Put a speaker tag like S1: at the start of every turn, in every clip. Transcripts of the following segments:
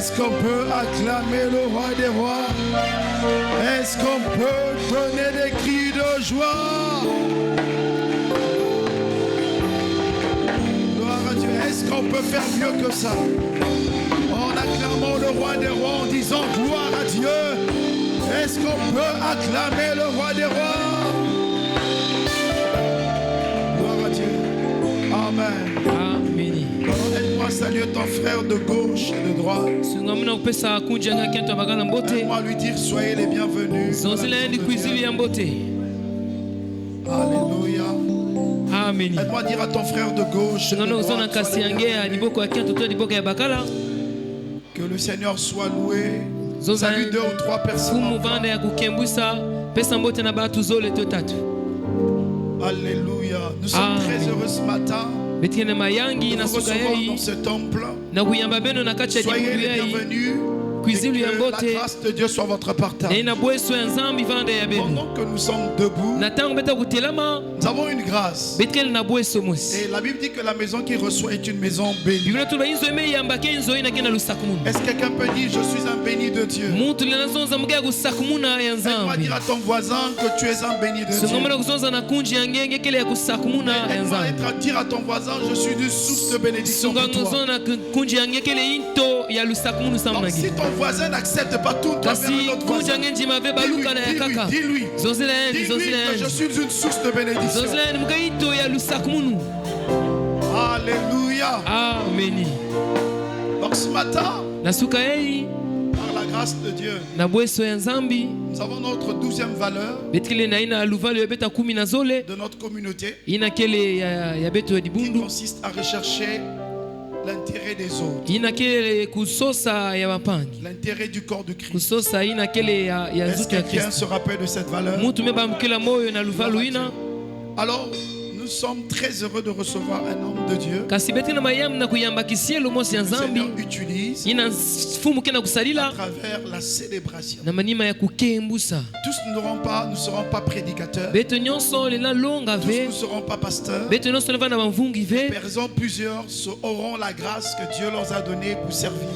S1: Est-ce qu'on peut acclamer le roi des rois? Est-ce qu'on peut donner des cris de joie? Gloire à Dieu. Est-ce qu'on peut faire mieux que ça? En acclamant le roi des rois, en disant gloire à Dieu. Est-ce qu'on peut acclamer le roi des rois? Gloire à Dieu. Amen.
S2: Amen.
S1: Aide-moi à saluer ton frère de gauche et de droite. Aide-moi à lui dire soyez les bienvenus. Alléluia.
S2: Amen.
S1: Aide-moi à dire à ton frère de gauche et de droite, que le Seigneur soit loué. Salut 2 ou 3 personnes. Alléluia. Nous sommes très heureux ce matin de vous recevoir dans ce temple. Soyez les bienvenus. Et que la grâce de Dieu soit votre partage. Pendant que nous sommes debout, nous avons une grâce. Et la Bible dit que la maison qui reçoit est une maison bénie. Est-ce que quelqu'un peut dire je suis un béni de Dieu? Aide-moi dire à ton voisin que tu es un béni de Dieu. Aide-moi à dire à ton voisin je suis une source de bénédiction pour toi. Donc, si ton voisin n'accepte pas tout, toi vers un autre voisin, dis-lui que je suis une source de bénédiction. Alléluia.
S2: Amen.
S1: Donc ce matin, par la grâce de Dieu, nous avons notre 12e valeur de notre communauté qui consiste à rechercher l'intérêt des autres, l'intérêt du corps de Christ. Est-ce que quelqu'un se rappelle de cette valeur? Alors, nous sommes très heureux de recevoir un homme de Dieu. Le Seigneur utilise à travers la célébration. Tous ne seront pas prédicateurs. Tous ne seront pas pasteurs. Plusieurs auront la grâce que Dieu leur a donnée pour servir.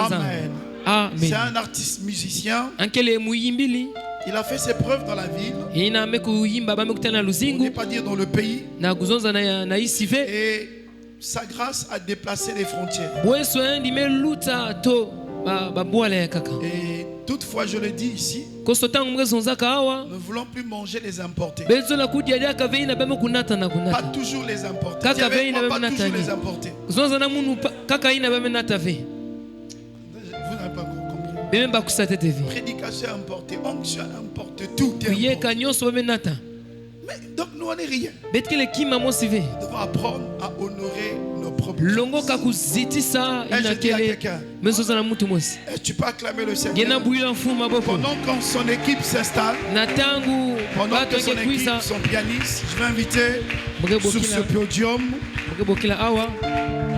S1: Amen. C'est un artiste musicien. Il a fait ses preuves dans la ville. On n'est pas dire dans le pays. Et sa grâce a déplacé les frontières. Et toutefois, je le dis ici, nous ne voulons plus manger les importés. Pas toujours les importés. Pas toujours les importés. Vous n'avez pas compris. Prédication importée, onction importée, tout est importé. Mais donc nous on n'est rien. Nous devons apprendre à honorer nos propres grâces. Et je dis à quelqu'un, tu peux acclamer le Seigneur pendant que son équipe s'installe, pendant que son équipe, son pianiste. Je vais inviter sur ce podium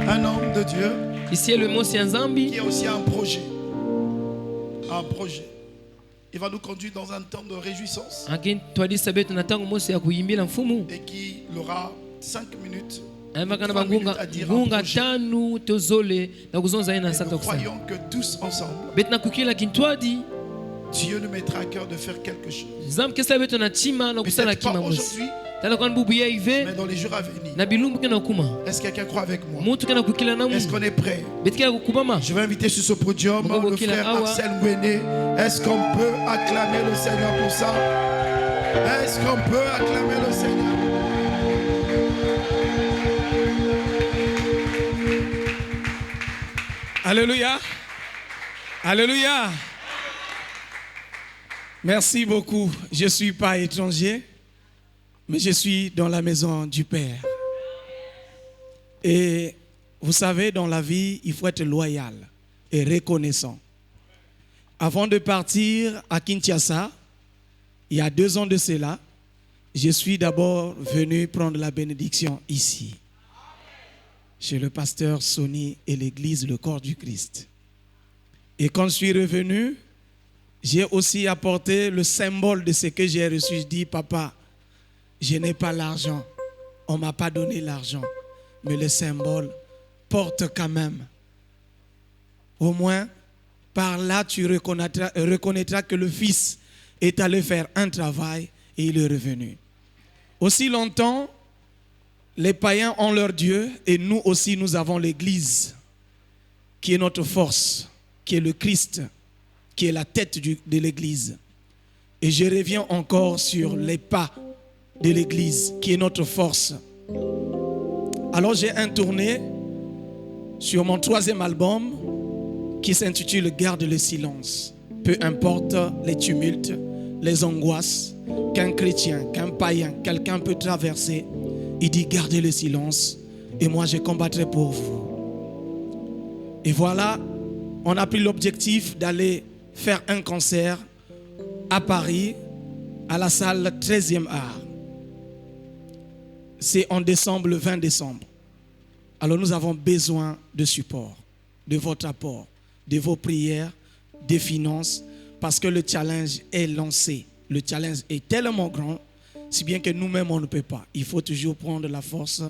S1: un homme de Dieu qui est aussi un projet. Un projet. Il va nous conduire dans un temps de réjouissance. Et qui aura 5 minutes. 3 minutes à dire un projet. Et nous croyons que tous ensemble, Dieu nous mettra à cœur de faire quelque chose. Peut-être pas aujourd'hui, mais dans les jours à venir. Est-ce que quelqu'un croit avec moi? Est-ce qu'on est prêt? Je vais inviter sur ce podium le frère Axel Ngwene. Est-ce qu'on peut acclamer le Seigneur pour ça? Est-ce qu'on peut acclamer le Seigneur?
S3: Alléluia. Alléluia. Merci beaucoup. Je ne suis pas étranger, mais je suis dans la maison du Père. Et vous savez, dans la vie, il faut être loyal et reconnaissant. Avant de partir à Kinshasa, il y a 2 ans de cela, je suis d'abord venu prendre la bénédiction ici, chez le pasteur Sonny et l'église Le Corps du Christ. Et quand je suis revenu, j'ai aussi apporté le symbole de ce que j'ai reçu. Je dis, papa, je n'ai pas l'argent. On ne m'a pas donné l'argent. Mais le symbole porte quand même. Au moins, par là, tu reconnaîtras que le Fils est allé faire un travail et il est revenu. Aussi longtemps, les païens ont leur Dieu et nous aussi, nous avons l'Église qui est notre force, qui est le Christ, qui est la tête de l'Église. Et je reviens encore sur les pas de l'Église, qui est notre force. Alors j'ai un tourné sur mon 3e album qui s'intitule « Garde le silence ». Peu importe les tumultes, les angoisses qu'un chrétien, qu'un païen, quelqu'un peut traverser, il dit « Gardez le silence et moi je combattrai pour vous ». Et voilà, on a pris l'objectif d'aller faire un concert à Paris, à la salle 13e art. C'est en décembre, le 20 décembre. Alors nous avons besoin de support, de votre apport, de vos prières, des finances, parce que le challenge est lancé. Le challenge est tellement grand, si bien que nous-mêmes on ne peut pas. Il faut toujours prendre la force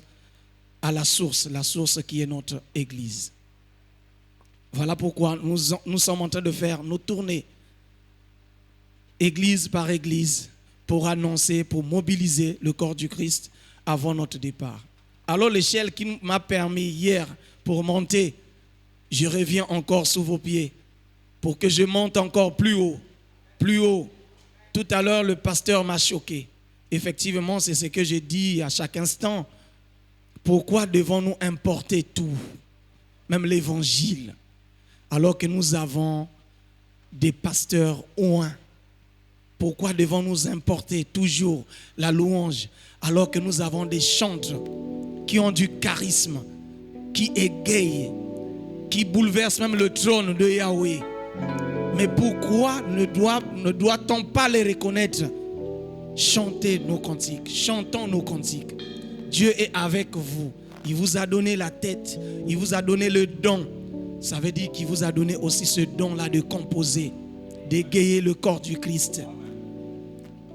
S3: à la source qui est notre Église. Voilà pourquoi nous sommes en train de faire nos tournées, église par église, pour annoncer, pour mobiliser le corps du Christ avant notre départ. Alors l'échelle qui m'a permis hier pour monter, je reviens encore sous vos pieds pour que je monte encore plus haut, plus haut. Tout à l'heure, le pasteur m'a choqué. Effectivement, c'est ce que je dis à chaque instant. Pourquoi devons-nous importer tout, même l'évangile, alors que nous avons des pasteurs oints? Pourquoi devons-nous importer toujours la louange, alors que nous avons des chantres qui ont du charisme, qui égayent, qui bouleversent même le trône de Yahweh? Mais pourquoi ne doit-on pas les reconnaître? Chantez nos cantiques, chantons nos cantiques. Dieu est avec vous. Il vous a donné la tête, il vous a donné le don. Ça veut dire qu'il vous a donné aussi ce don-là de composer, d'égayer le corps du Christ.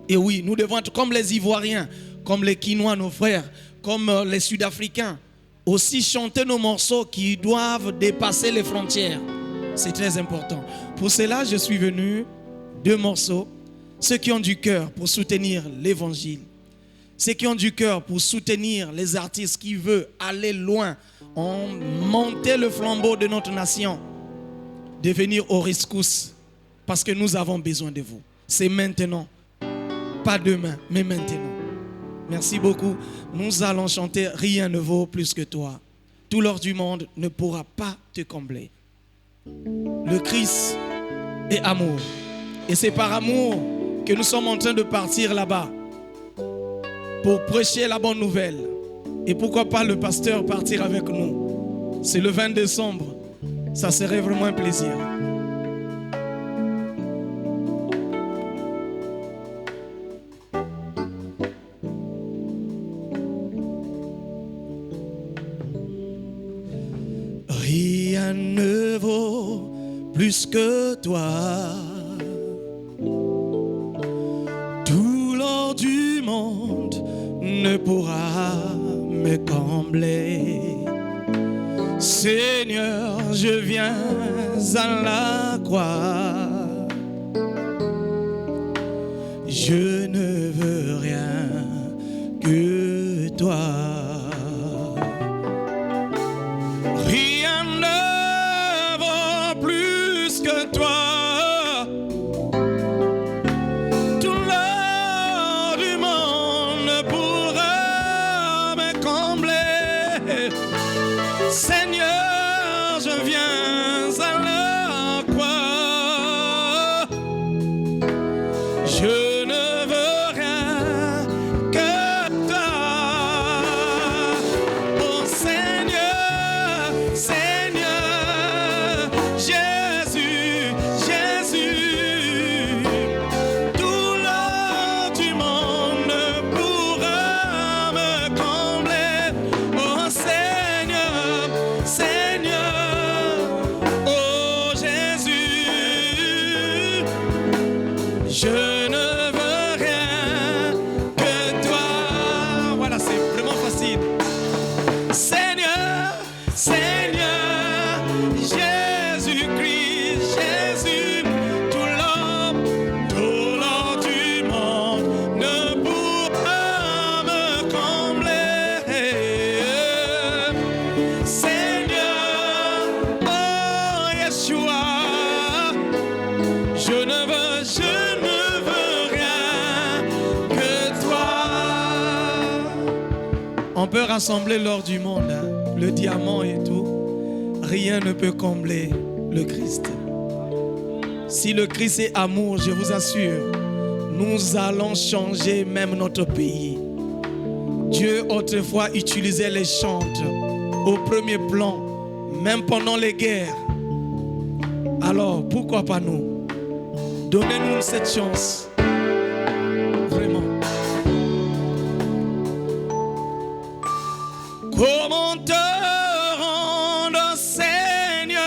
S3: Et oui, nous devons être comme les Ivoiriens, comme les Quinois, nos frères, comme les Sud-Africains, aussi chanter nos morceaux qui doivent dépasser les frontières. C'est très important. Pour cela, je suis venu 2 morceaux. Ceux qui ont du cœur pour soutenir l'évangile. Ceux qui ont du cœur pour soutenir les artistes qui veulent aller loin, monter le flambeau de notre nation, de venir au rescousse, parce que nous avons besoin de vous. C'est maintenant, pas demain, mais maintenant. Merci beaucoup. Nous allons chanter « Rien ne vaut plus que toi ». Tout l'or du monde ne pourra pas te combler. Le Christ est amour. Et c'est par amour que nous sommes en train de partir là-bas pour prêcher la bonne nouvelle. Et pourquoi pas le pasteur partir avec nous? C'est le 20 décembre. Ça serait vraiment un plaisir. Rien ne vaut plus que toi. Tout l'or du monde ne pourra me combler. Seigneur, je viens à la croix. Je ne veux rien que toi. Rien ne vaut plus que toi. Tout l'or du monde ne pourra me combler. Seigneur, je viens à la croix. Je ne veux rien que toi. Oh Seigneur, Seigneur, Jésus, Jésus. Tout l'or du monde ne pourra me combler. Oh Seigneur, Seigneur, oh On peut rassembler l'or du monde, hein, le diamant et tout. Rien ne peut combler le Christ. Si le Christ est amour, je vous assure, nous allons changer même notre pays. Dieu autrefois utilisait les chantres au premier plan, même pendant les guerres. Alors pourquoi pas nous? Donnez-nous cette chance. Vraiment. Comment te rendre, Seigneur,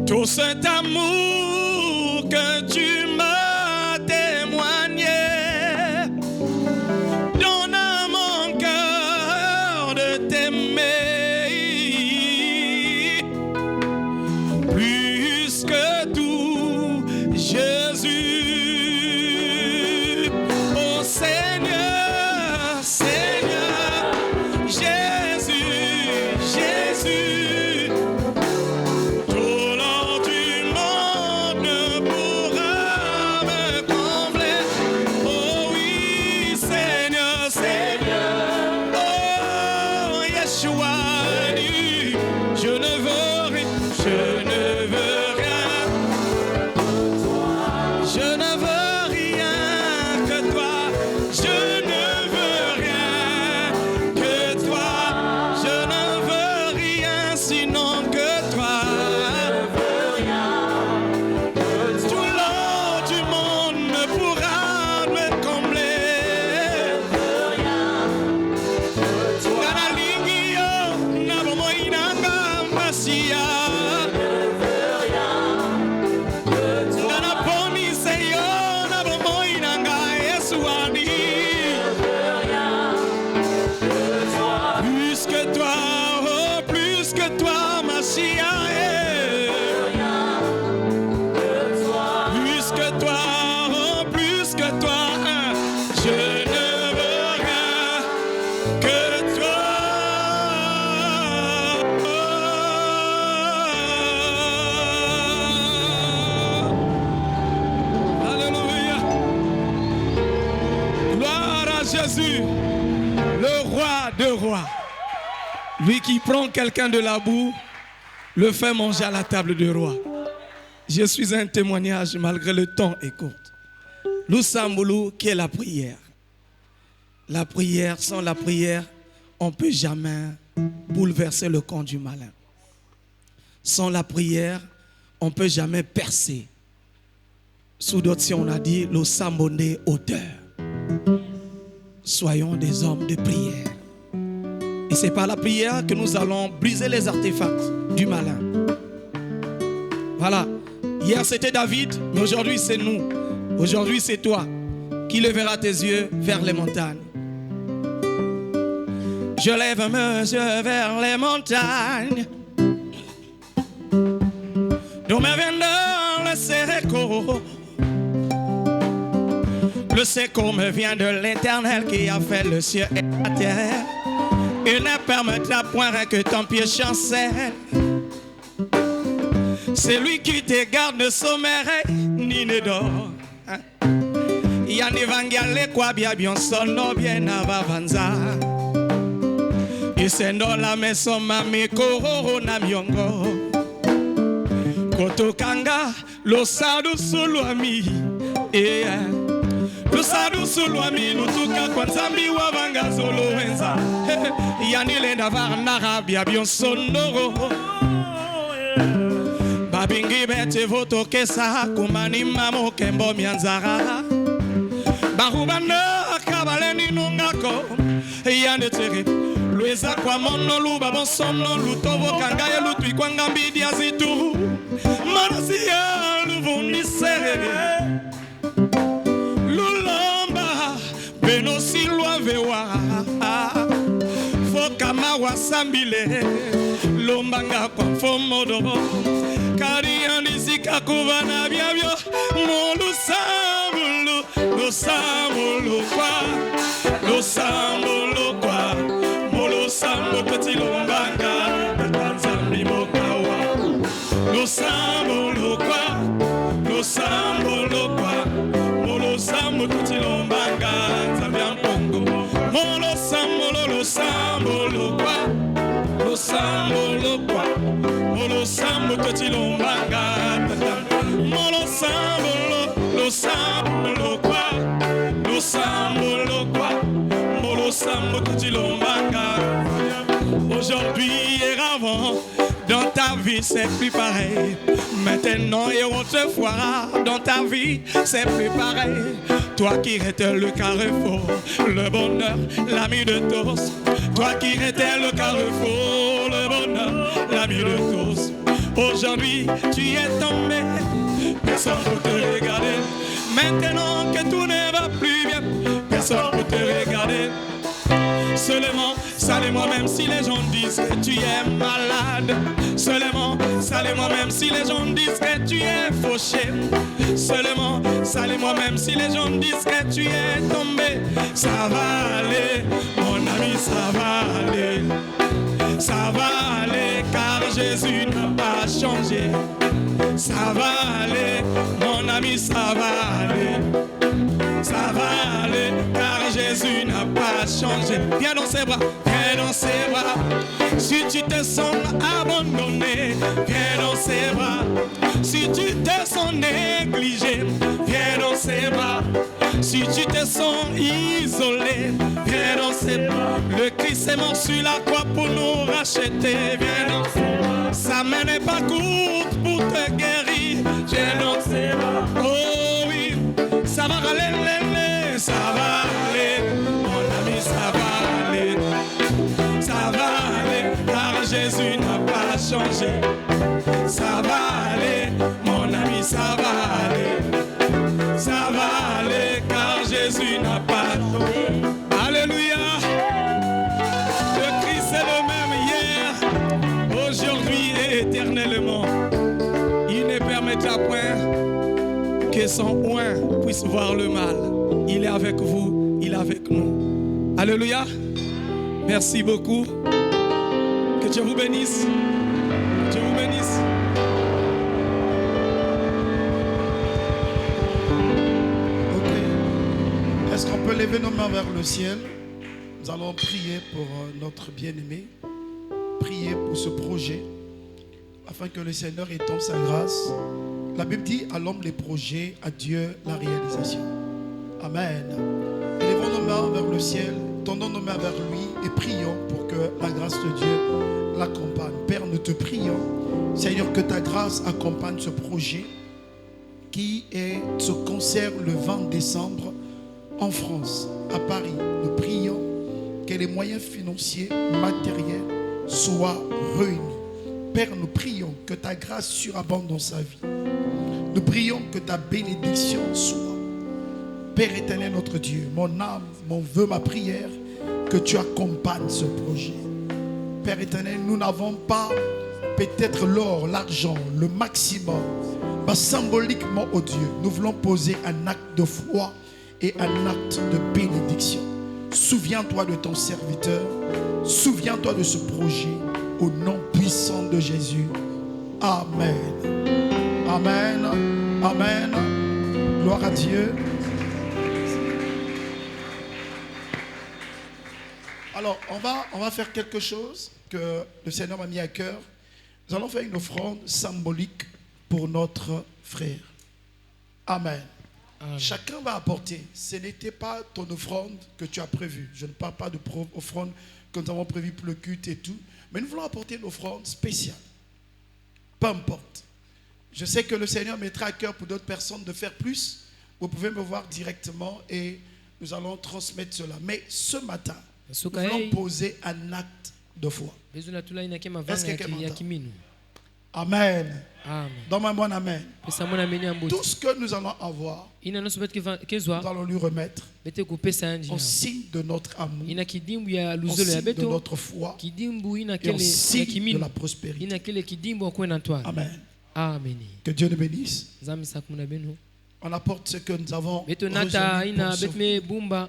S3: tout cet amour que tu m'as témoigné. Donne à mon cœur de t'aimer plus que tout, Jésus. Oh Seigneur, Seigneur, Jésus, Jésus. Tout l'or du monde ne pourra me combler. Oh oui, Seigneur, Seigneur. Oh Yeshua, je ne veux rien, je ne veux rien. Je ne veux rien que toi. Je ne veux rien que toi. Je ne veux rien sinon que toi. Tout l'or du monde ne pourra me combler. Ngana lingi yo na bomoi nanga masia. Ngana poni se yo na bomoi nanga Yesuani. Plus que toi, oh plus que toi, Masia. Plus que toi, oh plus que toi, je ne veux rien que toi. Alléluia. Gloire à Jésus, le roi de rois. Lui qui prend quelqu'un de la boue, le fait manger à la table du roi. Je suis un témoignage malgré le temps est court. L'Oussamboulou qui est la prière. La prière, sans la prière, on ne peut jamais bouleverser le camp du malin. Sans la prière, on ne peut jamais percer. Sous d'autres, si on a dit, l'Oussamboné auteur. Soyons des hommes de prière. Et c'est par la prière que nous allons briser les artefacts du malin. Voilà. Hier c'était David, mais aujourd'hui c'est nous. Aujourd'hui c'est toi qui lèveras tes yeux vers les montagnes. Je lève mes yeux vers les montagnes. D'où me viendra le séréco. Le séco me vient de l'Éternel qui a fait le ciel et la terre. Il ne permettra point que ton pied chancelle. C'est lui qui te garde de sommeil ni ne dort. Yann évangile quoi bien bien sonno bien avavanza. Il s'est dans la maison mami corona miongo. Kotokanga lo sadu suluami. Lo sadu suluami lutuka kwa nzambi wa vanga solo wenza. Yann il est varna bien bien sonno. Babingi bete voto kesa kumani mamo kembo mianzara. Barubana kabaleni nungako yande tere. Lueza kwa mono luba bonsono lutovo kangaye lutui kwa ngambi diazitu. Manasia luvundi serere. Lulamba beno silwa vewa. Fokama wasambile. Lombanga kwa fomodo. Kariani sikakuvana biabio molu sambulu lo sambulu kwa molu sambu petit lombanga tanzambi mokawa lo sambulu kwa molu sambu petit lombanga tanzambi Aujourd'hui et avant, dans ta vie c'est plus pareil. Maintenant et autrefois, dans ta vie c'est plus pareil. Toi qui étais le carrefour, le bonheur, l'ami de tous. Toi qui étais le carrefour, le bonheur, l'ami de tous. Aujourd'hui tu es tombé, personne pour te regarder. Maintenant que tout ne va plus bien, personne pour te regarder. Seulement, salue-moi même si les gens disent que tu es malade. Seulement, salue-moi même si les gens disent que tu es fauché. Seulement, salue-moi même si les gens disent que tu es tombé. Ça va aller, mon ami, ça va aller. Ça va aller car Jésus n'a pas changé. Ça va aller, mon ami, ça va aller. Ça va aller car Jésus n'a pas changé. Viens dans ses bras, viens dans ses bras. Si tu te sens abandonné, viens dans ses bras. Si tu te sens négligé, viens dans ses bras. Si tu te sens isolé, viens dans ses bras. Le Christ est mort sur la croix pour nous racheter. Viens dans ses bras. Sa main n'est pas courte pour te guérir. Viens dans ses bras. Oh oui, ça va aller, ça va aller. Mon ami, ça va aller. Ça va aller, car Jésus n'a pas changé. Ça va aller, mon ami, ça va aller. Ça va aller, car Jésus n'a pas changé. Alléluia. Le Christ est le même hier, aujourd'hui et éternellement. Il ne permettra point que son oint puisse voir le mal. Il est avec vous, il est avec nous. Alléluia. Merci beaucoup. Que Dieu vous bénisse. Que Dieu vous bénisse.
S4: Ok. Est-ce qu'on peut lever nos mains vers le ciel? Nous allons prier pour notre bien-aimé. Prier pour ce projet. Afin que le Seigneur étende sa grâce. La Bible dit à l'homme les projets, à Dieu la réalisation. Amen. Élevons nos mains vers le ciel. Tendons nos mains vers lui et prions pour que la grâce de Dieu l'accompagne. Père, nous te prions, Seigneur, que ta grâce accompagne ce projet qui est ce concert le 20 décembre en France, à Paris. Nous prions que les moyens financiers, matériels soient réunis. Père, nous prions que ta grâce surabonde dans sa vie. Nous prions que ta bénédiction soit. Père éternel, notre Dieu, mon âme, mon vœu, ma prière, que tu accompagnes ce projet. Père éternel, nous n'avons pas peut-être l'or, l'argent, le maximum, mais symboliquement, oh Dieu, nous voulons poser un acte de foi et un acte de bénédiction. Souviens-toi de ton serviteur, souviens-toi de ce projet, au nom puissant de Jésus. Amen. Amen. Amen. Gloire à Dieu. Alors, on va faire quelque chose que le Seigneur m'a mis à cœur. Nous allons faire une offrande symbolique pour notre frère. Amen. Amen. Chacun va apporter. Ce n'était pas ton offrande que tu as prévue. Je ne parle pas de offrande que nous avons prévu pour le culte et tout. Mais nous voulons apporter une offrande spéciale. Peu importe. Je sais que le Seigneur mettra à cœur pour d'autres personnes de faire plus. Vous pouvez me voir directement et nous allons transmettre cela. Mais ce matin, nous voulons poser un acte de foi. Est-ce que quelqu'un m'entend? Amen. Donne-moi un bon amen. Tout ce que nous allons avoir, nous allons lui remettre en signe de notre amour, en signe de notre foi et en signe de la prospérité. Amen. Amen. Que Dieu nous bénisse. On apporte ce que nous avons reçu pour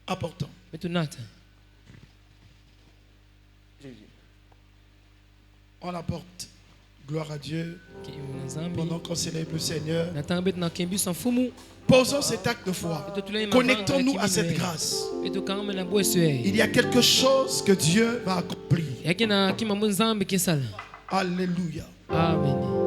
S4: apportant. On apporte. Gloire à Dieu. Pendant qu'on célèbre le Seigneur, posons cet acte de foi. Connectons-nous à cette grâce. Il y a quelque chose que Dieu va accomplir. Alléluia.
S1: Amen.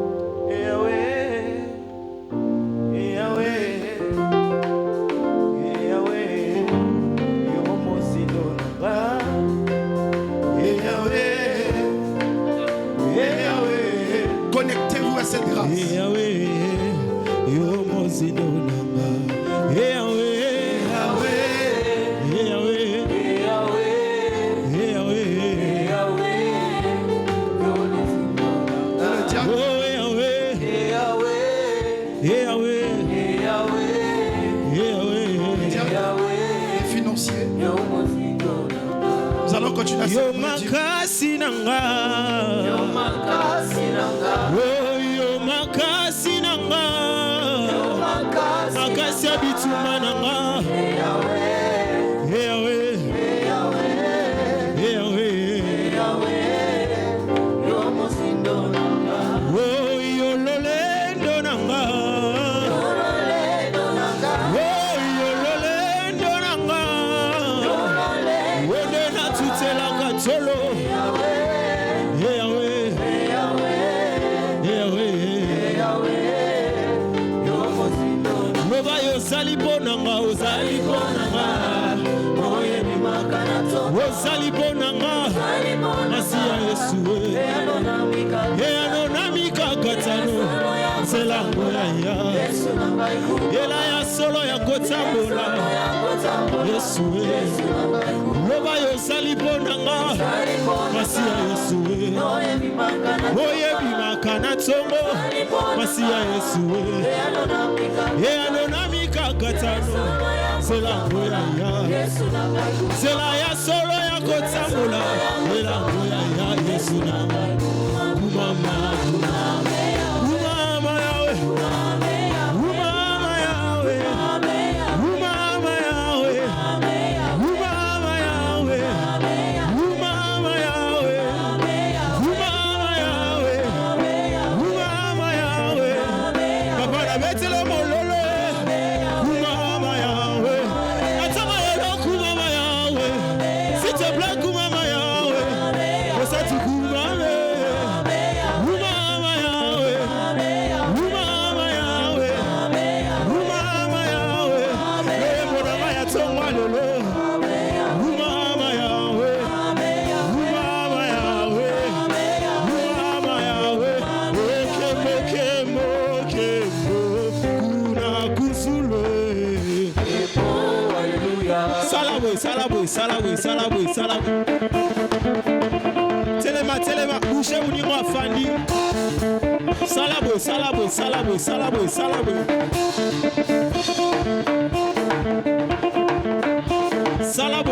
S4: financiers. Nous allons continuer à célébrer Dieu.
S3: Solo ya kotambola Yesu Loba yo salibonanga Masia Yesu Oye bimakana tongo Masia Yesu Ye anonamika katano Sela ngoya ya Sela ya solo ya kotambola Sela ngoya ya Yesu na Kumama Kumama yawe Salaboy. Telema, bouchez mon niveau Fandi. Salaboy.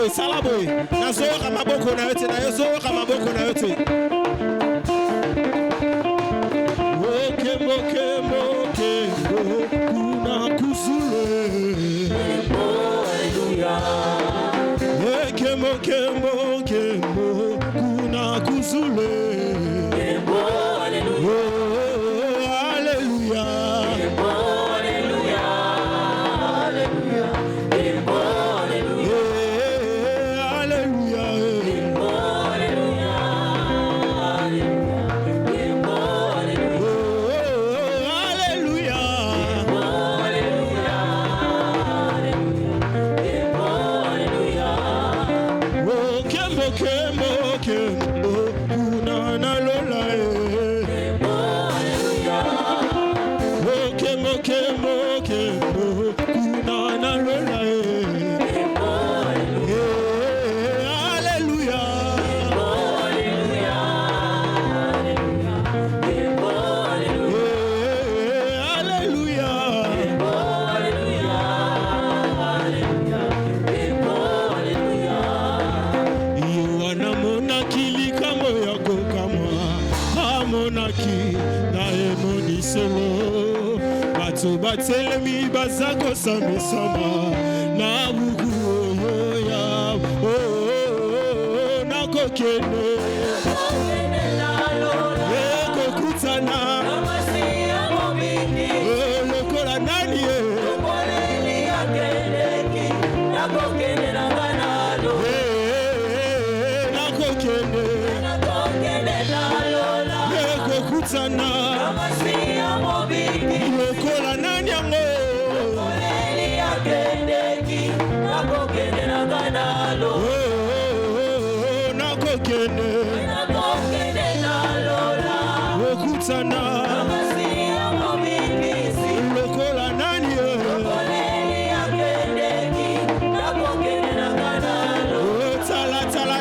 S3: Salaboy. Nazoka maboko na yote na yozoka maboko na yote. Kembo, kuna kuzule. Kembo, kuna kuzule. Batelemi bazako samisama na buku ya nakokene ekokutana lokola nani nakokene ekokutana lokola nani yango nakokene okutana lokola nani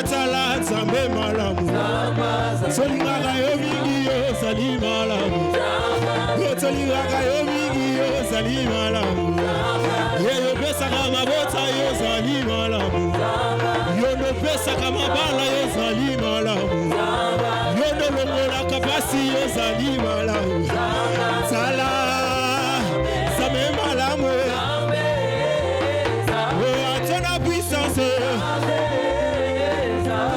S3: tala nzambe malamu solingaka yo mingi yo zali malamu tolingaka yo mingi yo zali malamu yeyo pesa pesaka mabota yozali malamu. Yo no pesaka mabala yozali malamu. Yo no longola kapasi yozali malamu. Sala Zame malamu. Oh atona puissance.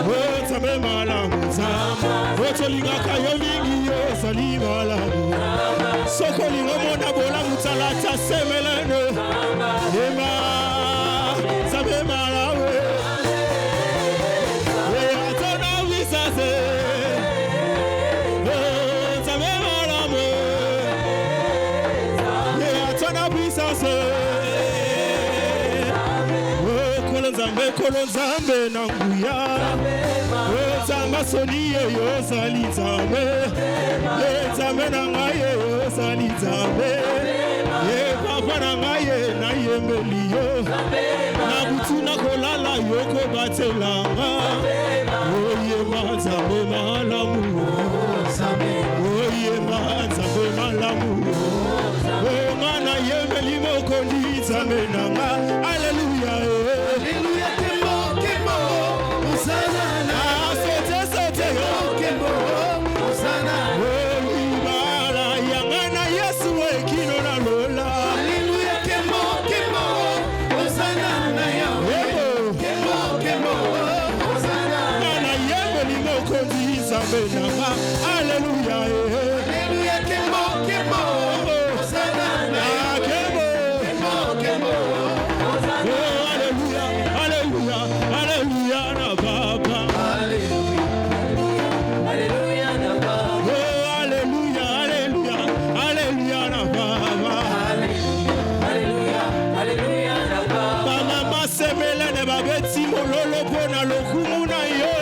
S3: Oh Zame malamu. Oh tolinga kayo mingi yozali malamu. Sokoli ngomona bola mutalata semelene. Ema Zame malamu. Kolonzambe nanguya Ozamba soniye yozali nzambe Nzambe nangaye yozali nzambe Papa nangaye na yembeliyo Nabutu na kolala yoko batelanga Oyema nzambe malamu Oyema nzambe malamu Ngana yembeli mokondi nzambe nanga Alléluia. Alléluia, Alléluia, Kemo, Hosanna, Kemo, Alléluia, Alléluia, Alléluia, na Baba, Alléluia, na Baba, Alléluia, Alléluia, Alléluia, na Baba, Alléluia, Alléluia, na Baba, Mama semela ne babeti mololo pona lokumu na yo.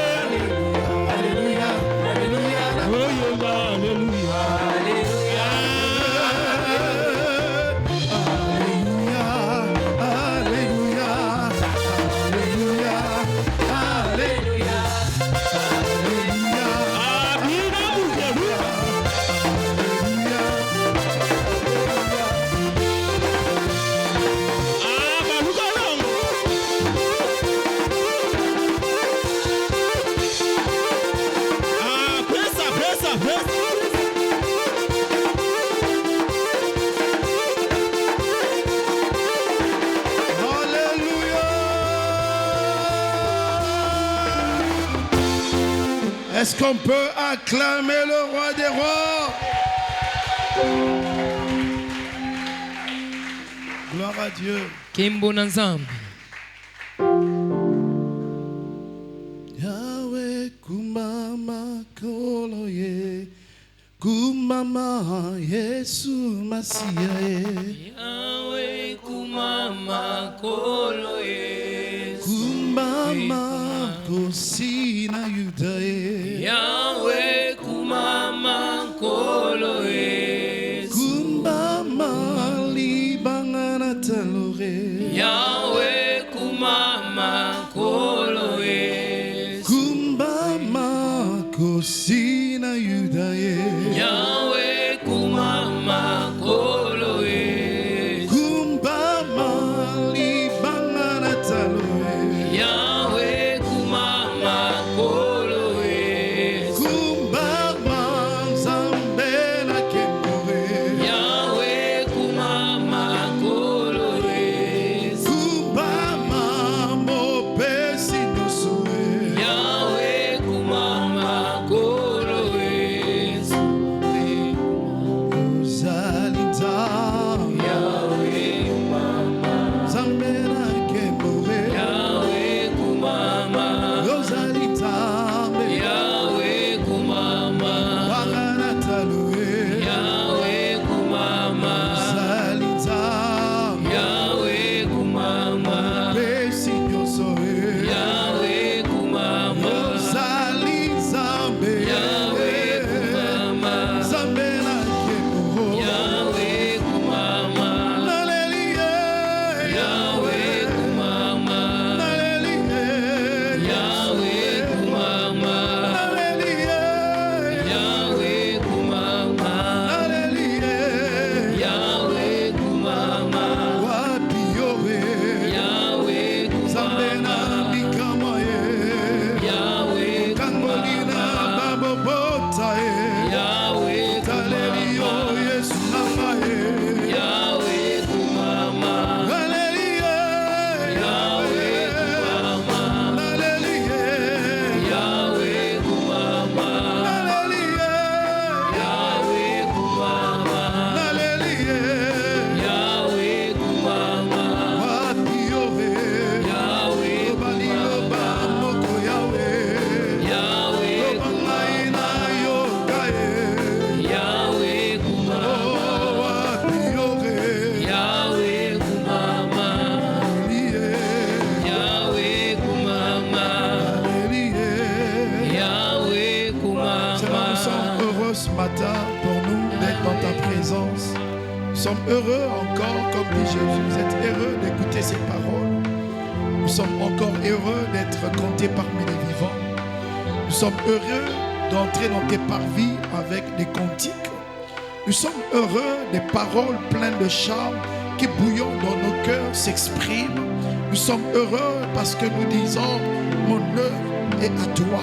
S4: Est-ce qu'on peut acclamer le roi des rois? Gloire à Dieu.
S1: Kimbo Nanzambi.
S4: Yahweh kumama koloye, kumama Yesu Masiae.
S1: Yahweh kumama koloye,
S4: kumama kosina yudae.
S1: Yahweh kumama koloye,
S4: kumama libangana talore.
S1: Yahweh kumama koloye,
S4: kumama kosina yudae.
S1: Yahweh kumama koloye,
S4: kumama libangana talore.
S1: Yahweh kumama koloye,
S4: kumama zambela kembore.
S1: Yahweh kumama koloye,
S4: kumama mope matin pour nous d'être dans ta présence. Nous sommes heureux encore, comme dit Jésus, vous êtes heureux d'écouter ces paroles. Nous sommes encore heureux d'être comptés parmi les vivants. Nous sommes heureux d'entrer dans tes parvis avec des cantiques. Nous sommes heureux des paroles pleines de charme qui bouillonnent dans nos cœurs s'expriment. Nous sommes heureux parce que nous disons mon œuvre est à toi.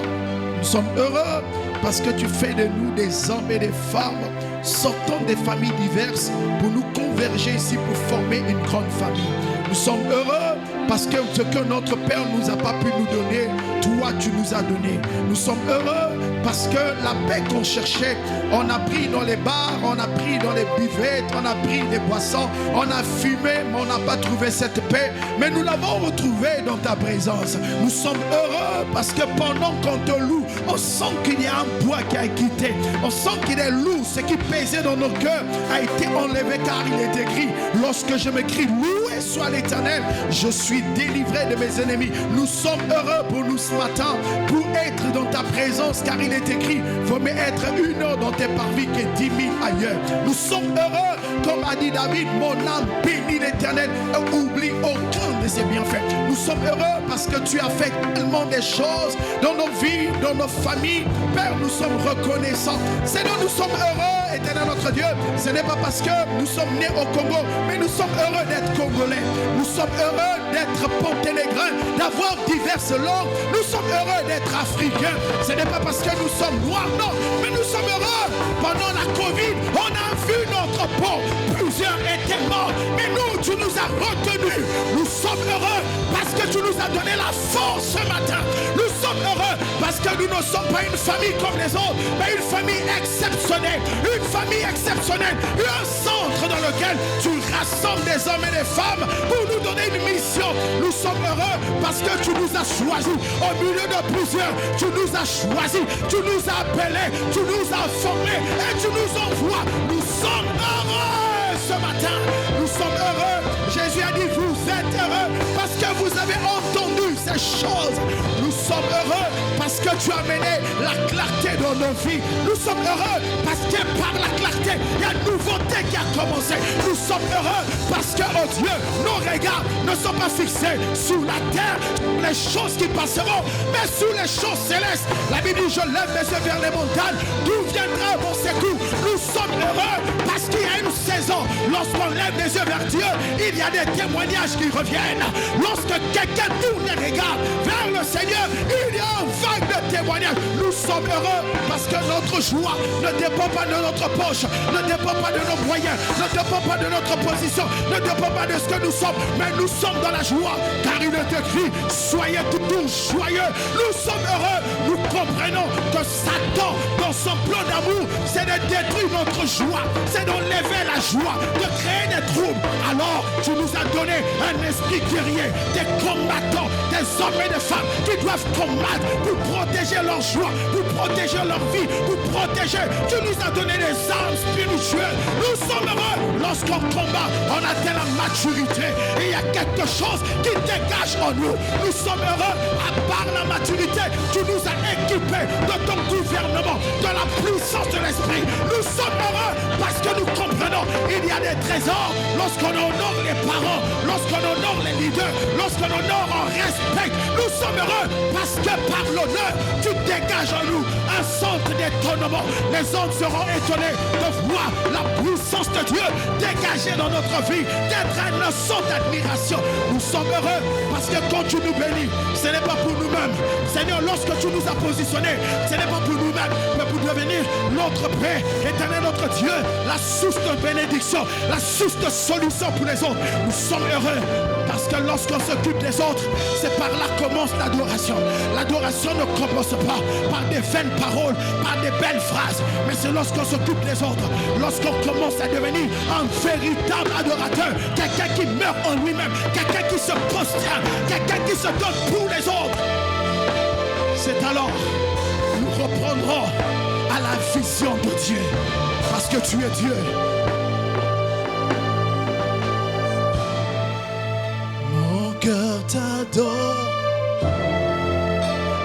S4: Nous sommes heureux parce que tu fais de nous des hommes et des femmes sortant des familles diverses pour nous converger ici pour former une grande famille. Nous sommes heureux parce que ce que notre Père ne nous a pas pu nous donner, toi tu nous as donné. Nous sommes heureux parce que la paix qu'on cherchait, on a pris dans les bars, on a pris dans les buvettes, on a pris des boissons, on a fumé, mais on n'a pas trouvé cette paix. Mais nous l'avons retrouvée dans ta présence. Nous sommes heureux parce que pendant qu'on te loue, on sent qu'il y a un poids qui a quitté. On sent qu'il est lourd. Ce qui pesait dans nos cœurs a été enlevé car il est écrit, lorsque je m'écris loué soit l'Éternel, je suis délivré de mes ennemis. Nous sommes heureux pour nous ce matin, pour être dans ta présence car il est écrit, vaut mieux être 1 heure dans tes parvis que 10 000 ailleurs. Nous sommes heureux, comme a dit David, mon âme bénit l'Éternel et oublie aucun de ses bienfaits. Nous sommes heureux parce que tu as fait tellement de choses dans nos vies, dans nos familles. Père, nous sommes reconnaissants. Seigneur, nous sommes heureux, Éternel notre Dieu. Ce n'est pas parce que nous sommes nés au Congo, mais nous sommes heureux d'être Congolais. Nous sommes heureux d'être monténégrins, d'avoir diverses langues. Nous sommes heureux d'être africains. Ce n'est pas parce que nous sommes noirs, non, mais nous sommes heureux. Pendant la Covid, on a vu notre peau. Plusieurs étaient morts, mais nous, tu nous as retenus. Nous sommes heureux parce que tu nous as donné la force ce matin. Nous sommes heureux parce que nous ne sommes pas une famille comme les autres, mais une famille exceptionnelle. Une famille exceptionnelle. Un centre dans lequel tu rassembles des hommes et des femmes pour nous donner une mission. Nous sommes heureux parce que tu nous as choisis. Au milieu de plusieurs, tu nous as choisis. Tu nous as appelés. Tu nous as formés. Et tu nous envoies. Nous sommes heureux ce matin. Nous sommes heureux. Jésus a dit, vous êtes heureux parce que vous avez entendu ces choses. Nous sommes heureux parce que tu as mené la clarté dans nos vies. Nous sommes heureux parce que par la clarté, il y a une nouveauté qui a commencé. Nous sommes heureux parce que, oh Dieu, nos regards ne sont pas fixés sur la terre, les choses qui passeront, mais sur les choses célestes. La Bible dit, je lève mes yeux vers les montagnes, d'où viendra mon secours. Nous sommes heureux parce qu'il y a une saison. Lorsqu'on lève les yeux vers Dieu, il y a des témoignages qui reviennent. Lorsque quelqu'un tourne les regards vers le Seigneur, il y a un vague de témoignages. Nous sommes heureux parce que notre joie ne dépend pas de notre poche, ne dépend pas de nos moyens, ne dépend pas de notre position, ne dépend pas de ce que nous sommes, mais nous sommes dans la joie car il est écrit, soyez toujours joyeux. Nous sommes heureux, nous comprenons que Satan, dans son plan d'amour, c'est de détruire notre joie, c'est d'enlever la joie, de créer des troubles. Alors tu nous as donné un esprit guerrier, des combattants, des hommes et des femmes qui doivent combattre pour protéger leur joie, pour protéger leur vie, pour protéger. Tu nous as donné des armes spirituelles. Nous sommes heureux lorsqu'on combat, on atteint la maturité et il y a quelque chose qui dégage en nous. Nous sommes heureux à part la maturité. Tu nous as équipés de ton gouvernement, de la puissance de l'esprit. Nous sommes heureux parce que nous comprenons il y a des trésors lorsqu'on honore les parents, lorsqu'on honore les leaders, lorsqu'on honore, on respecte. Nous sommes heureux parce que par l'honneur, tu dégages en nous un centre d'étonnement. Les hommes seront étonnés de voir la puissance de Dieu dégagée dans notre vie, d'être un leçon d'admiration. Nous sommes heureux parce que quand tu nous bénis, ce n'est pas pour nous-mêmes. Seigneur, lorsque tu nous as positionnés, ce n'est pas pour nous-mêmes, mais pour devenir notre paix, éternel notre Dieu, la source de bénédiction, la source de solution pour les autres. Nous sommes heureux parce que lorsqu'on s'occupe des autres, c'est par là commence l'adoration. L'adoration ne commence pas par des vaines paroles, par des belles phrases, mais c'est lorsqu'on s'occupe des autres, lorsqu'on commence à devenir un véritable adorateur, quelqu'un qui meurt en lui-même, quelqu'un qui se prosterne, quelqu'un qui se donne pour les autres. C'est alors nous reprendrons à la vision de Dieu, parce que tu es Dieu. Mon cœur t'adore,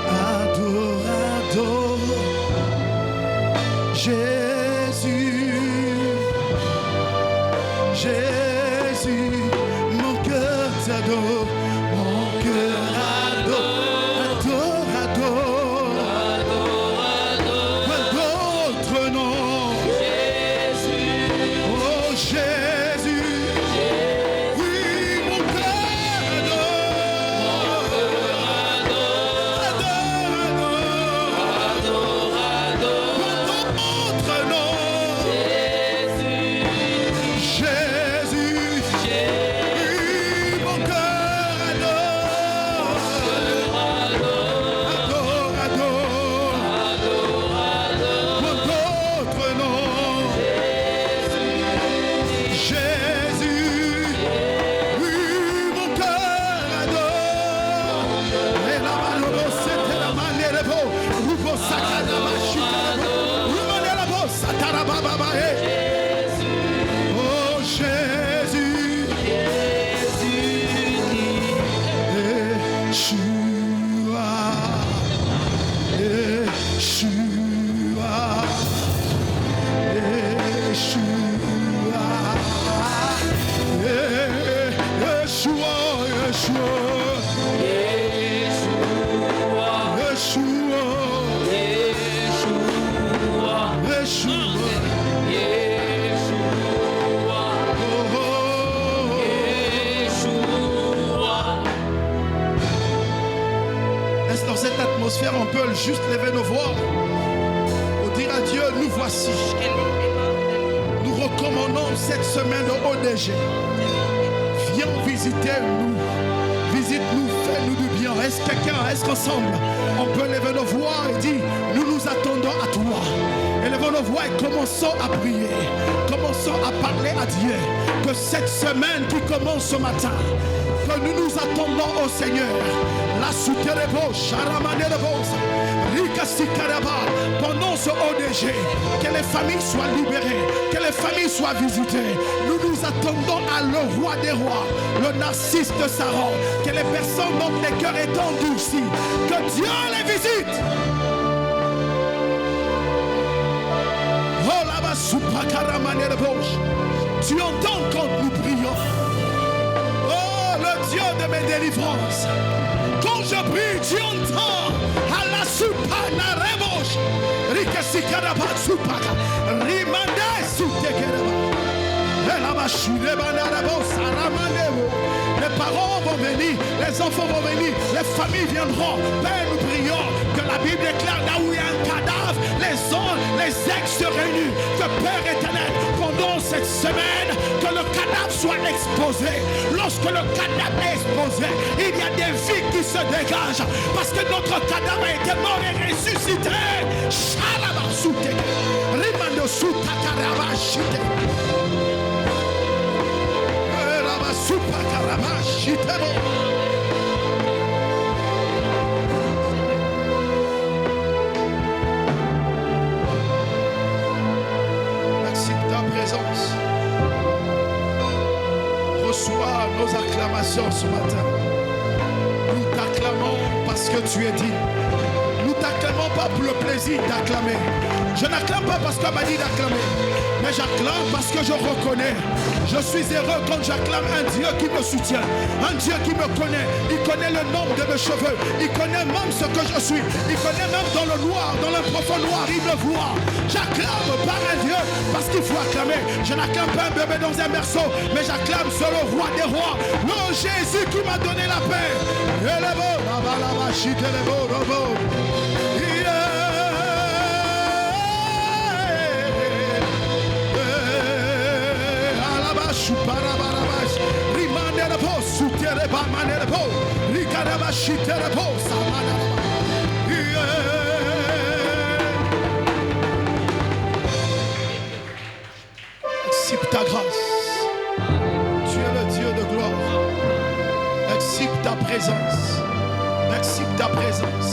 S4: adore, adore, Jésus. cette atmosphère, on peut juste lever nos voix pour dire à Dieu, nous voici. Nous recommandons cette semaine au ODG. Viens visiter nous. Visite-nous, fais-nous du bien. Est-ce qu'ensemble, on peut lever nos voix et dire, nous nous attendons à toi. Élevons nos voix et commençons à prier. Commençons à parler à Dieu. Que cette semaine qui commence ce matin, que nous nous attendons au Seigneur. La souterebo, charamanebo, rikasikaraba. Pendant ce ODG, que les familles soient libérées, que les familles soient visitées. Nous nous attendons à le roi des rois, le Narcisse de Saron. Que les personnes dont les cœurs étant endurcis, que Dieu les visite. Oh là-bas, tu entends quand nous prions. Oh, le Dieu de mes délivrances. Quand je prie, tu entends. À la soupana rebouche. Rikasikaraba soupaka. Rimande soutekeraba. Les parents vont venir, les enfants vont venir, les familles viendront. Père, nous prions que la Bible déclare là où il y a un cadavre, les hommes, les ex se réunissent. Que Père éternel, pendant cette semaine, que le cadavre soit exposé. Lorsque le cadavre est exposé, il y a des vies qui se dégagent. Parce que notre cadavre a été mort et ressuscité. Shalabasute, Rimando Sutakarabashite. Merci de ta présence. Reçois nos acclamations ce matin. Nous t'acclamons parce que tu es digne. Nous t'acclamons pas pour le plaisir d'acclamer. Je n'acclame pas parce qu'on m'a dit d'acclamer, mais j'acclame parce que je reconnais. Je suis heureux quand j'acclame un Dieu qui me soutient, un Dieu qui me connaît. Il connaît le nombre de mes cheveux, il connaît même ce que je suis, il connaît même dans le noir, dans le profond noir, il me voit. J'acclame par un Dieu parce qu'il faut acclamer. Je n'acclame pas un bébé dans un berceau, mais j'acclame sur le roi des rois, le Jésus qui m'a donné la paix. Et le beau, la chute, le beau, le beau. Accepte ta grâce. Tu es le Dieu de gloire. Accepte ta présence. Accepte ta présence.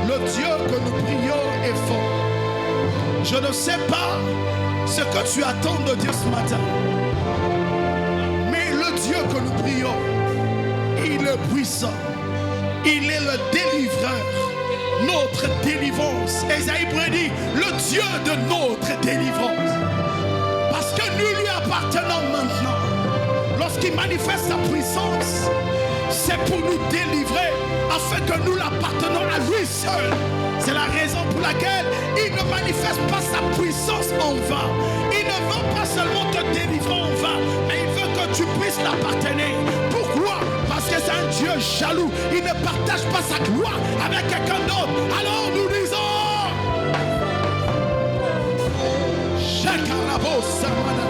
S4: Le Dieu que nous prions est fort. Je ne sais pas ce que tu attends de Dieu ce matin. Mais le Dieu que nous prions, il est puissant. Il est le délivreur. Notre délivrance. Ésaïe prédit le Dieu de notre délivrance. Parce que nous lui appartenons maintenant. Lorsqu'il manifeste sa puissance, c'est pour nous délivrer afin que nous l'appartenons à lui seul. C'est la raison pour laquelle il ne manifeste pas sa puissance en vain. Il ne veut pas seulement te délivrer en vain, mais il veut que tu puisses l'appartenir. Pourquoi? Parce que c'est un Dieu jaloux. Il ne partage pas sa gloire avec quelqu'un d'autre. Alors nous disons Shekarabo Samana.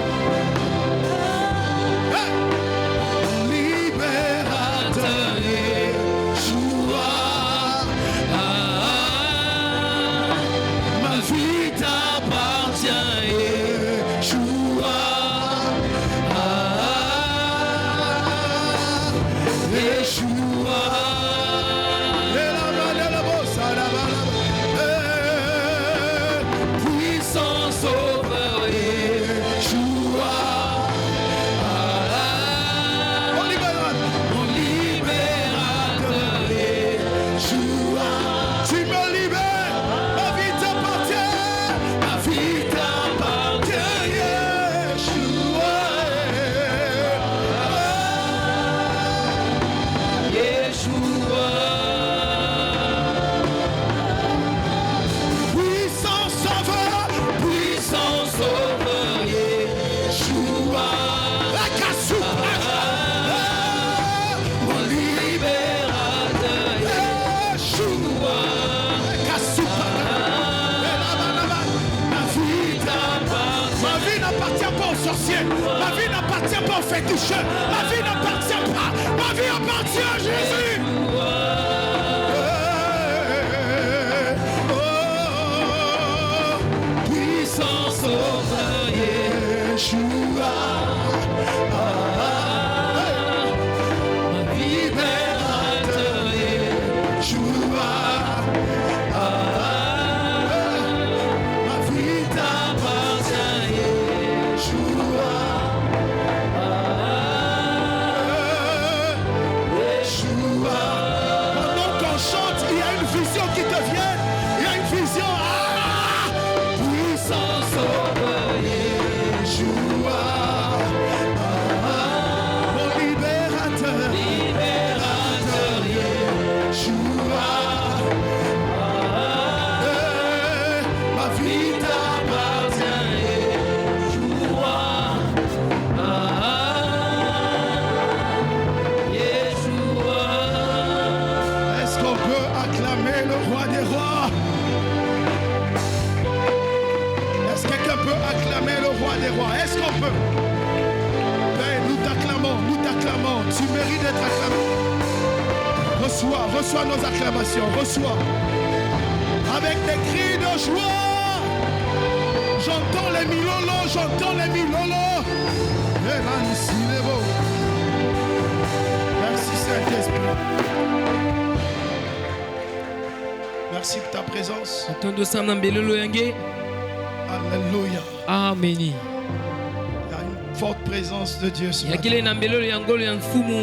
S4: sorciers. Ma vie n'appartient pas aux féticheurs. Ma vie n'appartient pas. Ma vie appartient à Jésus.
S1: Puissance sauveur Yeshua.
S4: Est-ce qu'on peut? Père, nous t'acclamons. Tu mérites d'être acclamé. Reçois nos acclamations, reçois. Avec des cris de joie. J'entends les milolos. Merci Saint-Esprit. Merci pour ta présence. Alléluia.
S1: Amen.
S4: Il y a une forte présence de Dieu ce matin.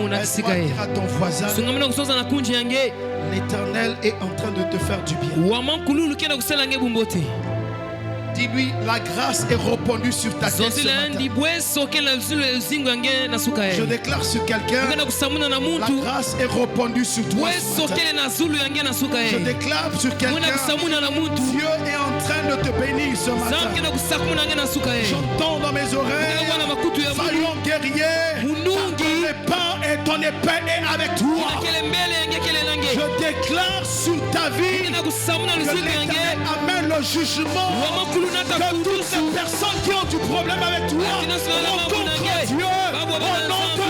S4: Laisse-moi dire à ton voisin, l'Éternel est en train de te faire du bien. Dis-lui, la grâce est répandue sur ta tête ce matin. Je déclare sur quelqu'un, la grâce est répandue sur toi ce matin. Je déclare sur quelqu'un, Dieu est en train de te bénir ce matin. J'entends dans mes oreilles, vaillant guerrier, ton épée est avec toi. Je déclare sur ta vie que l'Éternel amène le jugement. Que toutes ces personnes qui ont du problème avec toi rencontrent Dieu au nom de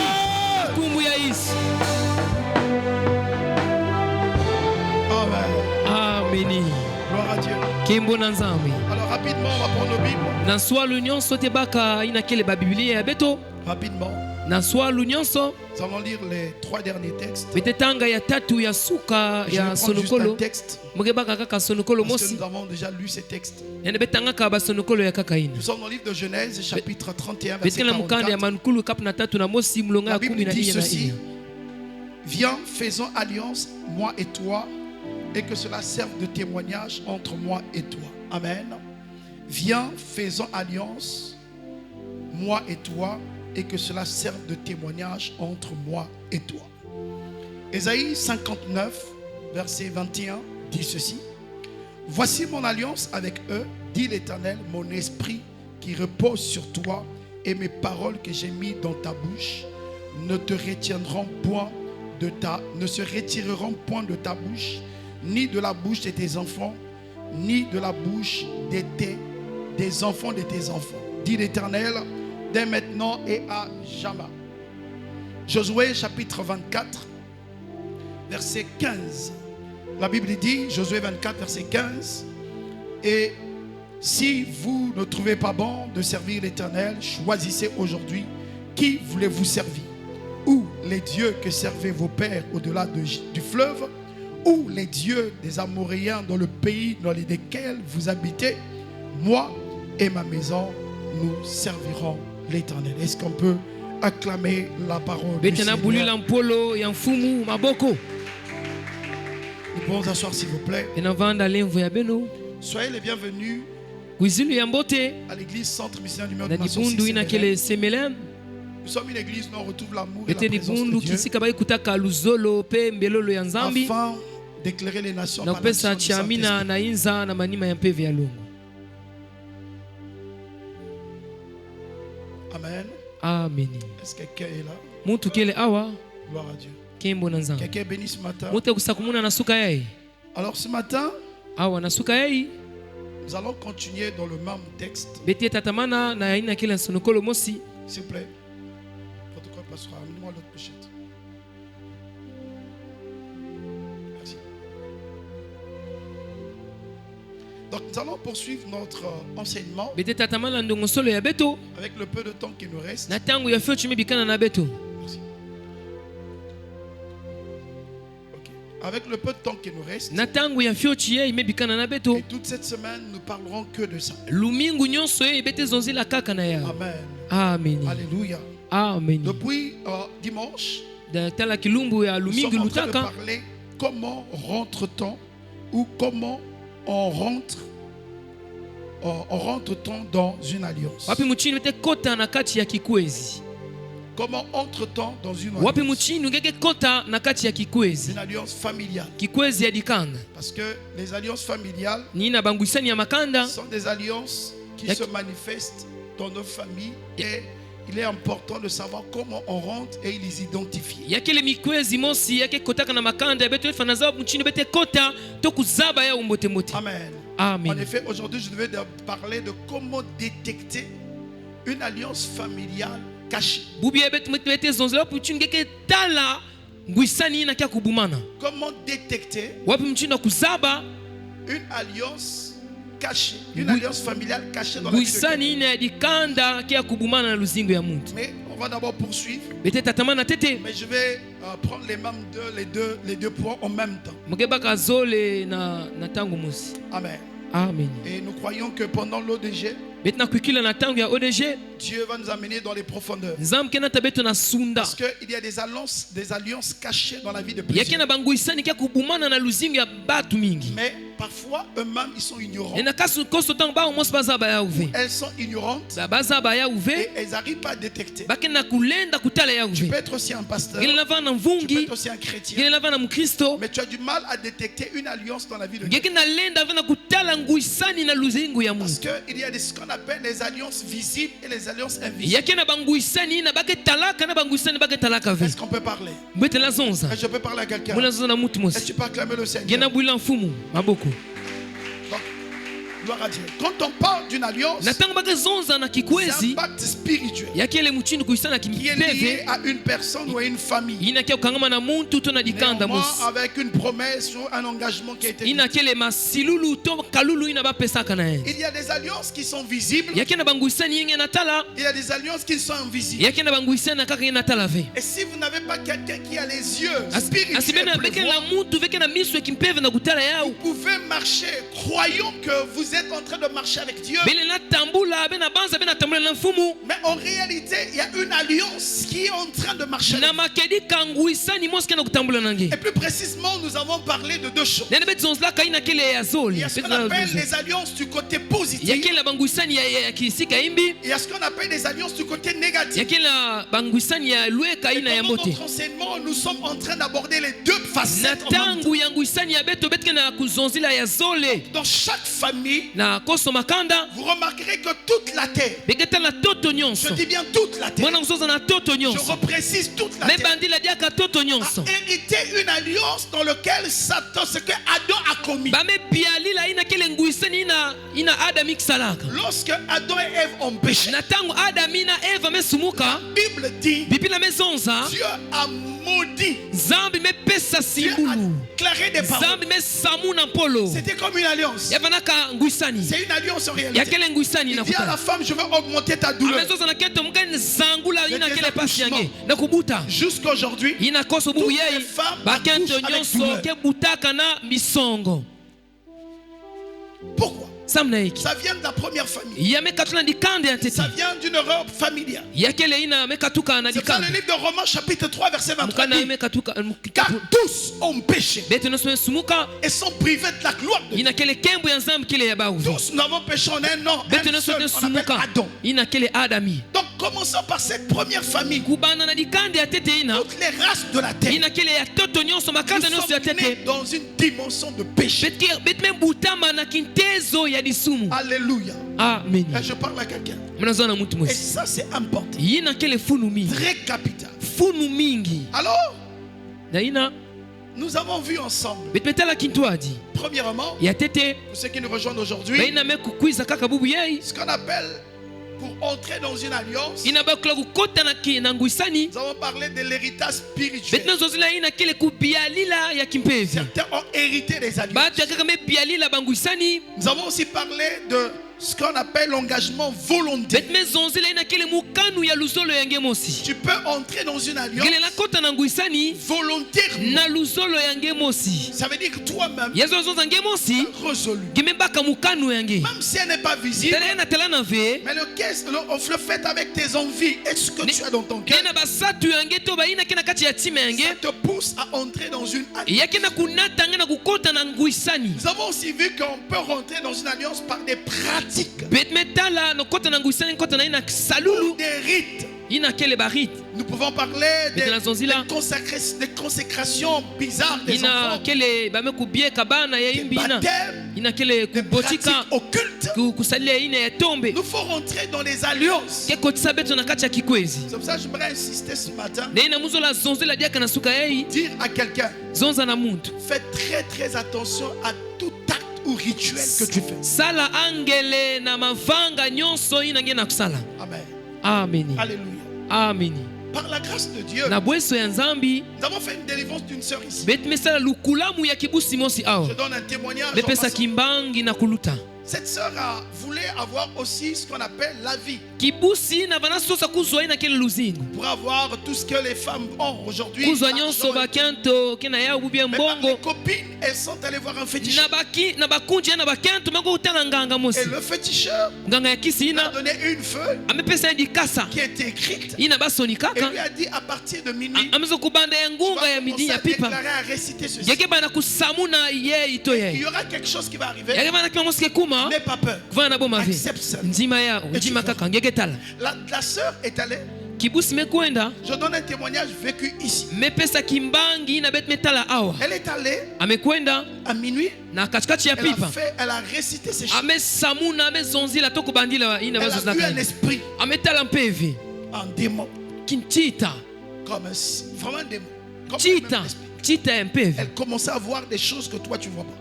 S1: Amen.
S4: Gloire à Dieu. Alors rapidement, on va prendre nos Bibles. Rapidement. Nous allons lire les 3 derniers textes. Je vais prendre juste un texte. Parce que nous avons déjà lu ces textes. Nous sommes dans le livre de Genèse, chapitre 31, verset 44. La Bible dit ceci. Viens, faisons alliance, moi et toi, et que cela serve de témoignage entre moi et toi. Amen. Viens, faisons alliance, moi et toi, et que cela serve de témoignage entre moi et toi. Ésaïe 59, verset 21, dit ceci. Voici mon alliance avec eux, dit l'Éternel, mon esprit qui repose sur toi, et mes paroles que j'ai mises dans ta bouche ne se retireront point de ta bouche, ni de la bouche de tes enfants, ni de la bouche des enfants de tes enfants, dit l'Éternel, dès maintenant et à jamais. Josué chapitre 24, verset 15. La Bible dit, Josué 24, verset 15. Et si vous ne trouvez pas bon de servir l'Éternel, choisissez aujourd'hui qui voulez-vous servir. Ou les dieux que servaient vos pères au-delà du fleuve, ou les dieux des Amoréens dans le pays dans lequel vous habitez. Moi et ma maison, nous servirons l'Éternel. Est-ce qu'on peut acclamer la parole du Seigneur? Nous pouvons nous asseoir s'il vous plaît. Soyez les bienvenus à l'église Centre Missionnaire numéro 6. Nous sommes une église où on retrouve l'amour et la présence de Dieu afin d'éclairer les nations par l'action du Saint-Esprit. Amen.
S1: Amen.
S4: Est-ce que quelqu'un est là? Gloire à Dieu. Quelqu'un est béni ce matin. Alors ce matin, nous Nous allons continuer dans le même texte.
S1: S'il vous
S4: plaît. Protocole pastoral, amenez-moi l'autre pochette. Merci. Donc nous allons poursuivre notre enseignement avec le peu de temps qui nous reste. Merci. Avec le peu de temps qui nous reste, et toute cette semaine, nous parlerons que de ça.
S1: Amen.
S4: Alléluia.
S1: Amen.
S4: Depuis dimanche, nous sommes en train de parler comment rentre-t-on ou comment on rentre-t-on dans une alliance. Comment entre-t-on dans une alliance familiale? Parce que les alliances familiales sont des alliances qui se manifestent dans nos familles et il est important de savoir comment on rentre et les identifier. Amen.
S1: Amen.
S4: En effet, aujourd'hui, je devais parler de comment détecter une alliance familiale cachée. Comment détecter une alliance cachée, une alliance familiale cachée dans la vie de quelqu'un. Mais on va d'abord poursuivre. Mais je vais prendre les deux points en même temps. Amen.
S1: Amen.
S4: Et nous croyons que pendant l'ODG, Dieu va nous amener dans les profondeurs. Parce qu'il y a des alliances cachées dans la vie de plusieurs. Mais parfois, eux-mêmes, ils sont ignorants. Elles sont ignorantes. Et elles n'arrivent pas à détecter. Tu peux être aussi un pasteur. Tu peux être aussi un chrétien. Mais tu as du mal à détecter une alliance dans la vie de quelqu'un. Parce qu'il y a ce qu'on appelle les alliances visibles et les alliances invisibles. Est-ce qu'on peut parler? Est-ce que je peux parler à quelqu'un? Est-ce que tu peux acclamer le Seigneur? Gloire à Dieu. Quand on parle d'une alliance, c'est un pacte spirituel qui est lié à une personne ou à une famille. Néanmoins, avec une promesse ou un engagement qui a été fait. Il y a des alliances qui sont visibles. Il y a des alliances qui sont invisibles. Et si vous n'avez pas quelqu'un qui a les yeux spirituels, vous pouvez marcher croyant que vous êtes en train de marcher avec Dieu. Mais en réalité, il y a une alliance qui est en train de marcher. Et plus précisément, nous avons parlé de deux choses. Il y a ce qu'on appelle les alliances du côté positif. Il y a ce qu'on appelle les alliances du côté négatif. Et dans notre enseignement, nous sommes en train d'aborder les deux facettes. Dans chaque famille, vous remarquerez que toute la terre, je dis bien toute la terre, je reprécise toute la terre, a hérité une alliance dans laquelle Satan, ce que Adam a commis. Lorsque Adam et Ève ont péché, la Bible dit Dieu a maudit. Dieu a déclaré des paroles. C'était comme une alliance. C'est une alliance en réalité. Il dit à la femme, je vais augmenter ta douleur. Jusqu'à aujourd'hui, toutes les femmes accouchent avec douleur. Pourquoi? Ça vient de la première famille. Ça vient d'une erreur familiale. C'est dans le livre de Romains chapitre 3 verset 23. Car tous ont péché et sont privés de la gloire de Dieu. Tous nous avons péché en un an. Un seul, on appelle Adam. Donc commençons par cette première famille. Toutes les races de la terre, nous sommes nés dans une dimension de péché. Alléluia.
S1: Amen.
S4: Et je parle à quelqu'un. Et ça c'est important. Très capital. Alors, Nous avons vu ensemble.
S1: Premièrement,
S4: pour ceux qui nous rejoignent aujourd'hui, ce qu'on appelle pour entrer dans une alliance, nous avons parlé de l'héritage spirituel. Certains ont hérité des alliances. Nous avons aussi parlé de ce qu'on appelle l'engagement volontaire. Tu peux entrer dans une alliance volontairement. Ça veut dire que toi-même, tu as résolu. Même si elle n'est pas visible, mais le fait avec tes envies et ce que tu as dans ton cœur, ça te pousse à entrer dans une alliance. Nous avons aussi vu qu'on peut rentrer dans une alliance par des pratiques. Ou des rites. Nous pouvons parler des consécrations bizarres des enfants, des baptêmes, des pratiques occultes. Nous faut rentrer dans les alliances. C'est pour ça que j'aimerais insister ce matin, dire à quelqu'un, fais très très attention à tout acte ou rituel que tu fais. Amen.
S1: Amen.
S4: Alléluia.
S1: Amen.
S4: Par la grâce de Dieu, nous avons fait une délivrance d'une sœur ici. Je donne un témoignage. Cette sœur voulait avoir aussi ce qu'on appelle la vie. Pour avoir tout ce que les femmes ont aujourd'hui. Mais par les copines, elles sont allées voir un féticheur. Et le féticheur a donné une feuille qui était écrite. Et lui a dit à partir de minuit, tu vas commencer à déclarer, à réciter ceci. Il y aura quelque chose qui va arriver. N'aie pas peur. Accepte ça. La sœur est allée. Je donne un témoignage vécu ici. Elle est allée à minuit. Elle a récité ces choses. Elle a vu un esprit, un démon, comme vraiment un démon. Elle commençait à voir des choses que toi tu vois pas.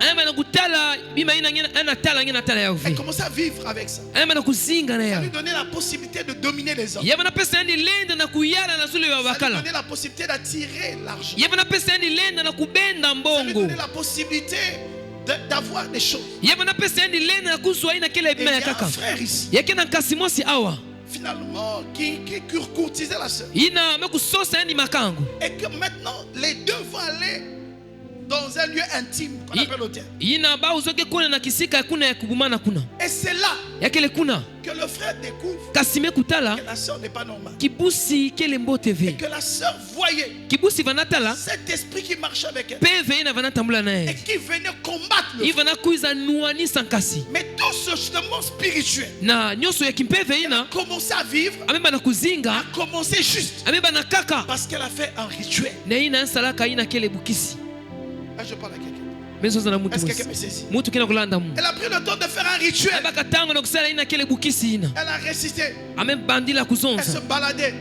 S4: Elle commençait à vivre avec ça. Ça lui donnait la possibilité de dominer les hommes. Ça lui donnait la possibilité d'attirer l'argent. Ça lui donnait la possibilité d'avoir des choses. Et il y a un frère ici, finalement, qui courtisait la sœur. Et que maintenant, les deux vont aller dans un lieu intime qu'on appelle l'hôtel. Et c'est là que le frère découvre que la sœur n'est pas normale. Et que la sœur voyait cet esprit qui marchait avec elle. Et qui venait combattre le frère. Mais tout ce chemin spirituel, elle a commencé à vivre, a commencé juste, parce qu'elle a fait un rituel. Là, je parle à quelqu'un. Est-ce que quelqu'un me saisit? Elle a pris le temps de faire un rituel. Elle a récité. Elle se baladait.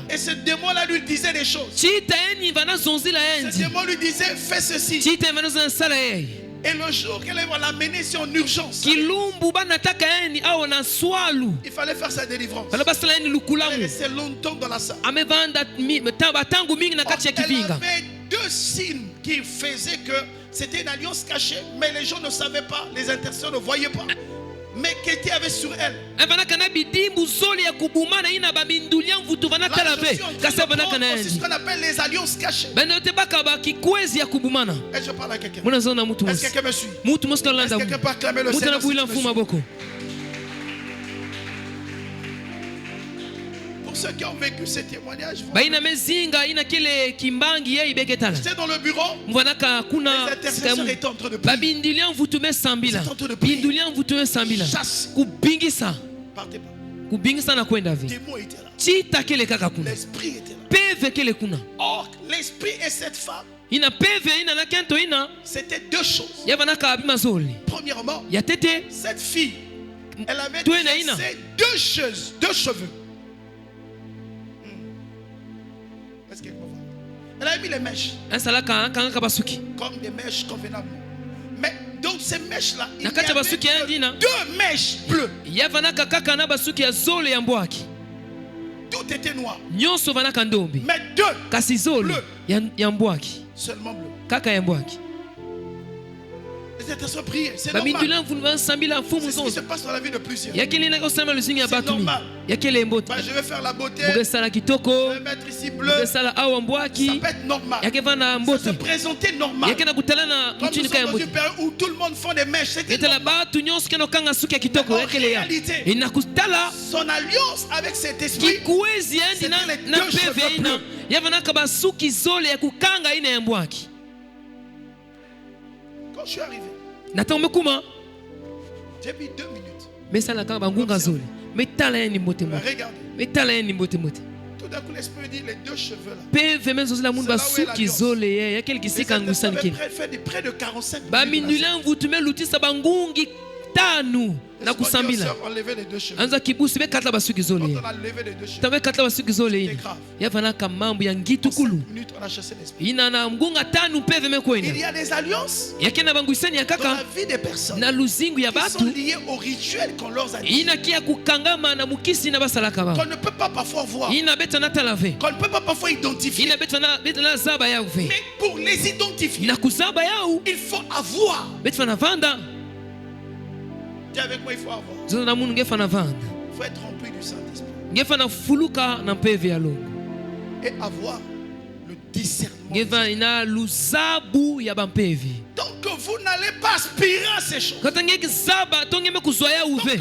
S4: Et ce démon-là lui disait des choses. Ce démon lui disait, fais ceci. Et le jour qu'elle va l'amener, c'est en urgence. Il fallait faire sa délivrance. Elle est restée longtemps dans la salle. Elle avait deux signes qui faisaient que c'était une alliance cachée, mais les gens ne savaient pas, les intercesseurs ne voyaient pas. Mais Kéti avait sur elle. Là, je suis en train de prendre aussi ce qu'on appelle les alliances cachées. Et je parle à quelqu'un. Est-ce que quelqu'un me suit? Est-ce que quelqu'un peut acclamer le Seigneur? Pour ceux qui ont vécu ces témoignages, j'étais dans le bureau, les intercesseurs étaient en train de prier. Ils étaient en train de prier. Chasse. Partez pas. Le démon était là. L'esprit était là. Or, l'esprit et cette femme, c'était deux choses. Premièrement, cette fille, elle avait deux cheveux. Est-ce Elle a mis les mèches. Comme des mèches convenablement. Mais donc ces mèches-là, il y avait deux mèches bleues. Tout était noir. Mais deux bleus. Seulement bleu. Les intercesseurs prient. C'est normal. C'est ce qui se passe dans la vie de plusieurs. C'est normal. Je vais faire la beauté. Je vais mettre ici bleu. Ça peut être normal. Ça se présenter normal. Comme nous sommes dans une période où tout le monde fait des mèches. C'était normal. En réalité, son alliance avec cet esprit, c'était les deux cheveux bleus. Quand je suis arrivé, j'ai mis 2 minutes. Regardez. Tout d'un coup, l'esprit dit les deux cheveux là. C'est là où est l'alliance. Ça avait fait près de 45 minutes. Enlever les deux cheveux. Quand on a levé les deux cheveux, c'était grave. En 5 minutes, on a chassé l'esprit. Il y a des alliances dans la vie des personnes qui sont liées au rituel qu'on leur a dit, qu'on ne peut pas parfois voir, qu'on ne peut pas parfois identifier. Mais pour les identifier, il faut avoir. Dis avec moi, il faut avoir. Il faut être rempli du Saint-Esprit. Et avoir le discernement. Donc vous n'allez pas aspirer à ces choses. Donc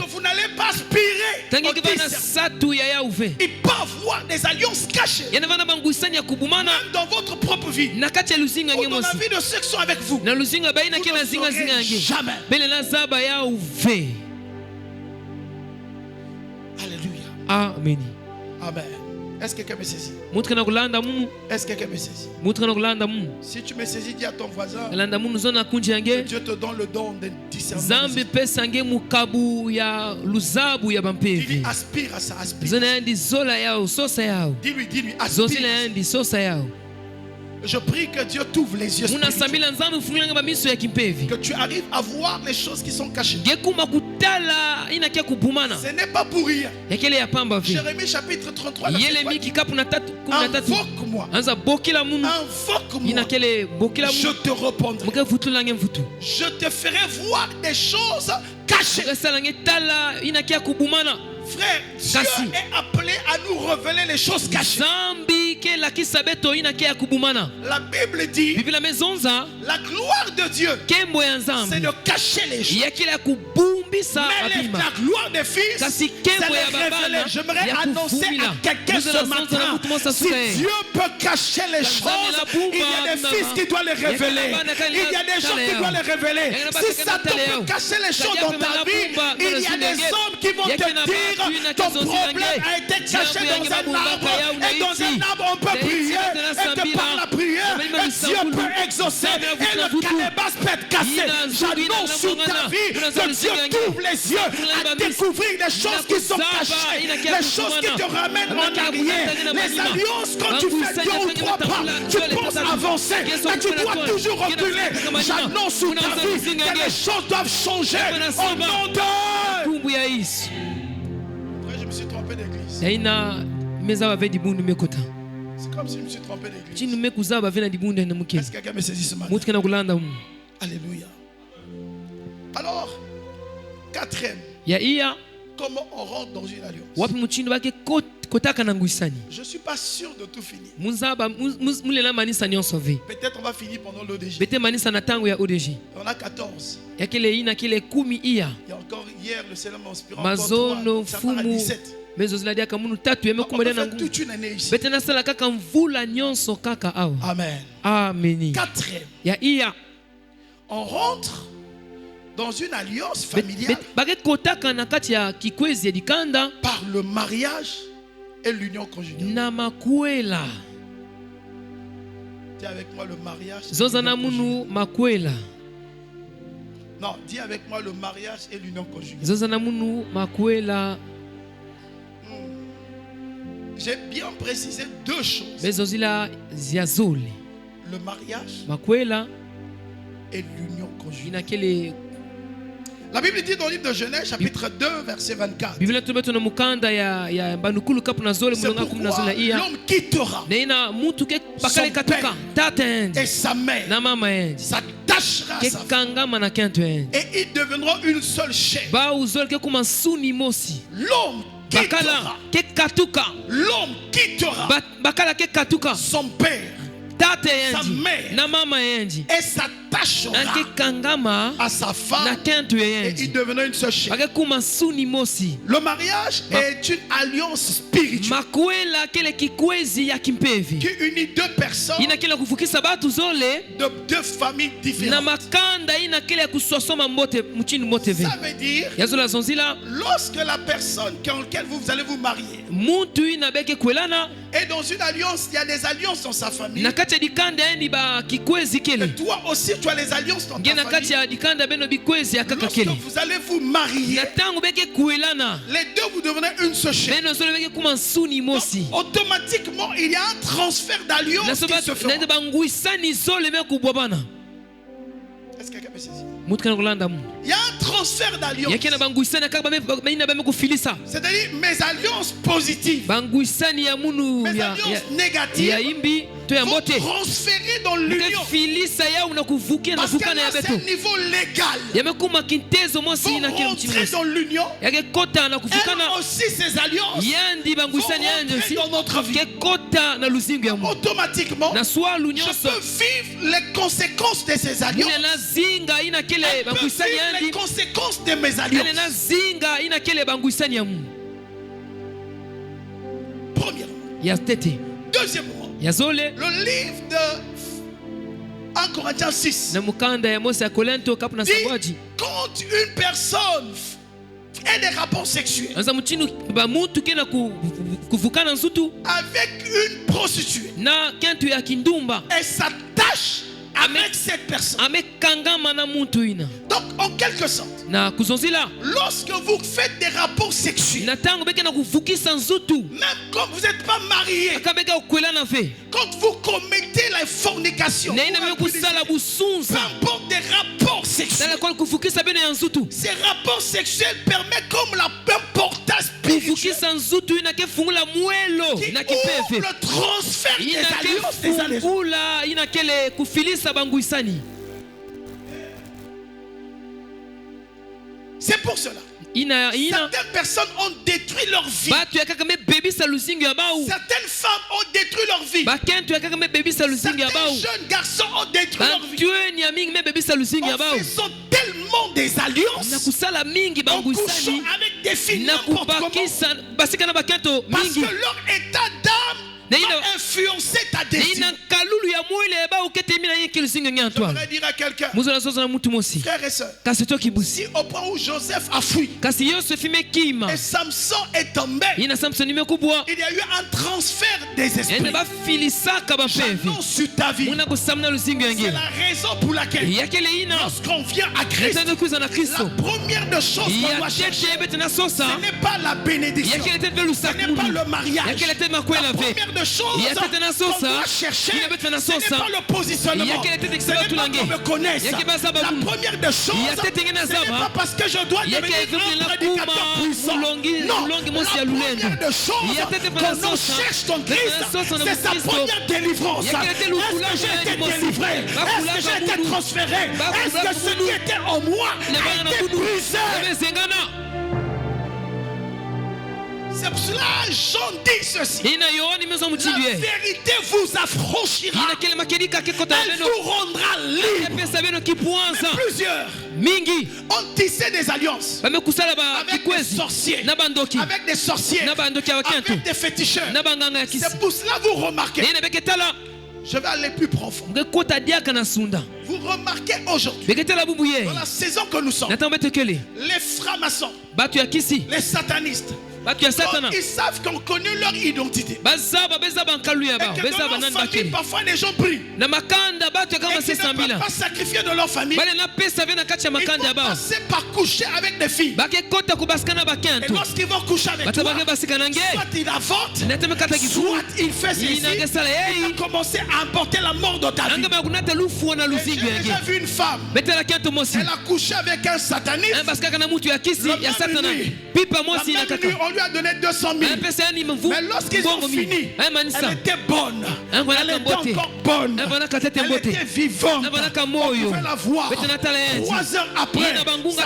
S4: vous n'allez pas aspirer au discernement. Il peut avoir des alliances cachées. Même dans votre propre vie. Ou dans la vie de ceux qui sont avec vous. Vous ne saurez jamais. Alléluia.
S2: Amen.
S4: Amen. Est-ce que quelqu'un me saisit? Est-ce que quelqu'un me saisit? Si tu me saisis, dis à ton voisin que Dieu te donne le don de discernement. Dis-lui, aspire à ça, aspire. Dis-lui, aspire. Je prie que Dieu t'ouvre les yeux spirituels. Que tu arrives à voir les choses qui sont cachées. Ce n'est pas pour rien. Jérémie chapitre 33. Invoque-moi. Invoque-moi. Je te répondrai. Je te ferai voir des choses cachées. Frère, Dieu est appelé à nous révéler les choses cachées. La Bible dit la gloire de Dieu, c'est de cacher les choses. Mais la gloire des fils, c'est de les révéler. J'aimerais annoncer à quelqu'un ce matin, si Dieu peut cacher les choses, il y a des fils qui doivent les révéler. Il y a des gens qui doivent les révéler. Si Satan peut cacher les choses dans ta vie, il y a des hommes qui vont te dire ton problème a été caché dans un arbre. Et dans un arbre, on peut prier. Et de par la prière, Dieu peut exaucer. Et le calebasse peut être cassé. J'annonce sur ta vie que Dieu t'ouvre les yeux à découvrir des choses qui sont cachées. Les choses qui te ramènent en arrière. Les alliances, quand tu fais 2 ou 3 pas, tu penses avancer. Mais tu dois toujours reculer. J'annonce sur ta vie que les choses doivent changer. Au nom de... Je me suis trompé d'église. C'est comme si je me suis trompé d'église. Est-ce que quelqu'un me saisit ce matin? Alléluia. Alors, 4e. Comment on rentre dans une alliance? Je ne suis pas sûr de tout finir. Peut-être on va finir pendant l'ODG. On a 14. Il y a encore hier, le Seigneur m'a inspiré encore 3. Ça part à 17. Donc on peut faire toute une année ici. Amen. 4e. On rentre dans une alliance familiale par le mariage et l'union conjugale. Dis avec moi le mariage. Non, dis avec moi le mariage et l'union conjugale. J'ai bien précisé deux choses. Le mariage et l'union conjugale. La Bible dit dans le livre de Genèse, chapitre 2, verset 24. C'est pourquoi l'homme quittera son père et sa mère, s'attachera à sa femme, et ils deviendront une seule chair. L'homme quittera son père, sa mère, et s'attachera à sa femme, et ils deviendront une seule chair. Le mariage est une alliance spirituelle qui unit deux personnes de deux familles différentes. Ça veut dire, lorsque la personne dans laquelle vous allez vous marier est dans une alliance, il y a des alliances dans sa famille. Et toi aussi, tu as les alliances dans ta famille. Lorsque vous allez vous marier, les deux vous devenez une seule chair. Donc, automatiquement, il y a un transfert d'alliance qui se fera. Est-ce que quelqu'un peut saisir? Il y a un transfert d'alliance. C'est-à-dire mes alliances positives, mes alliances négatives vont transférer dans l'union. Parce qu'à un niveau légal, vont rentrer dans l'union. Et aussi ces alliances vont rentrer dans notre vie. Automatiquement, je peux vivre les conséquences de ces alliances. Et peux vivre les conséquences de mes alliances. Premièrement. Deuxièmement, le livre de 1 Corinthiens 6 dit quand une personne a des rapports sexuels avec une prostituée et s'attache avec cette personne. Donc en quelque sorte, lorsque vous faites des rapports sexuels, même quand vous n'êtes pas marié, quand vous commettez la fornication, peu importe des rapports sexuels, ces rapports sexuels permettent comme la portage spirituelle qui ouvre le transfert des alliances. C'est pour cela. Certaines personnes ont détruit leur vie. Certaines femmes ont détruit leur vie. Certains jeunes garçons ont détruit leur vie. En faisant tellement des alliances, en couchant avec des filles n'importe comment, parce que leur état d'âme va influencer ta destinée. Je voudrais dire à quelqu'un, frères et sœurs, si au point où Joseph a fui et Samson est tombé, il y a eu un transfert des esprits. J'annonce sur ta vie. C'est la raison pour laquelle lorsqu'on vient à Christ, la première des choses qu'on doit chercher, ce n'est pas la bénédiction, ce n'est pas le mariage. La première des choses qu'on doit chercher, ce n'est pas le positionnement, ce n'est pas qu'on me connaisse. La première des choses, ce n'est pas parce que je dois devenir un prédicateur puissant. Non, la première des choses qu'on cherche dans Christ, c'est sa première délivrance. Est-ce que j'ai été délivré? Est-ce que j'ai été transféré? Est-ce que ce qui était en moi a été brisé? C'est pour cela Jean dit ceci. La vérité vous affranchira. Elle vous rendra libre. Mais plusieurs ont tissé des alliances avec des sorciers, avec des sorcières, avec des féticheurs. C'est pour cela vous remarquez. Je vais aller plus profond. Vous remarquez aujourd'hui, dans la saison que nous sommes, les francs-maçons, les satanistes, Ils savent qu'on connaît leur identité. Et que dans leur famille, parfois les gens prient. Et qu'ils ne peuvent pas sacrifier de leur famille. Ils vont passer par coucher avec des filles. Et lorsqu'ils vont coucher avec toi, soit il avorte, soit il fait ceci. Il va commencer à emporter la mort dans ta vie. J'ai déjà vu une femme. Elle a couché avec un sataniste. On lui a donné 200 000. Mais lorsqu'ils ont fini, elle était bonne. Elle était encore bonne. Elle était vivante. On pouvait la voir. 3 heures après,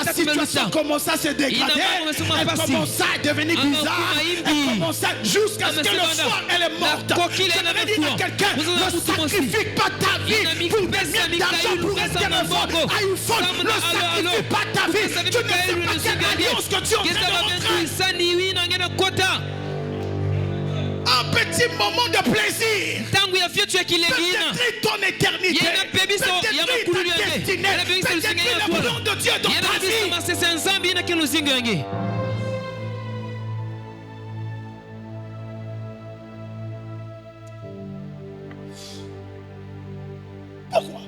S4: sa situation commença à se dégrader. Elle commença à devenir bizarre. Elle commença jusqu'à ce que le soir, elle est morte. J'aimerais dire à quelqu'un, ne sacrifie pas ta vie pour gagner d'argent pour rester fort à une faute. Ne sacrifie pas ta vie. Tu ne sais pas quelle alliance que tu es en train de rentrer. Un petit moment de plaisir peut détruire ton éternité, peut détruire ta destinée, peut détruire le plan de Dieu dans ta vie. Pourquoi?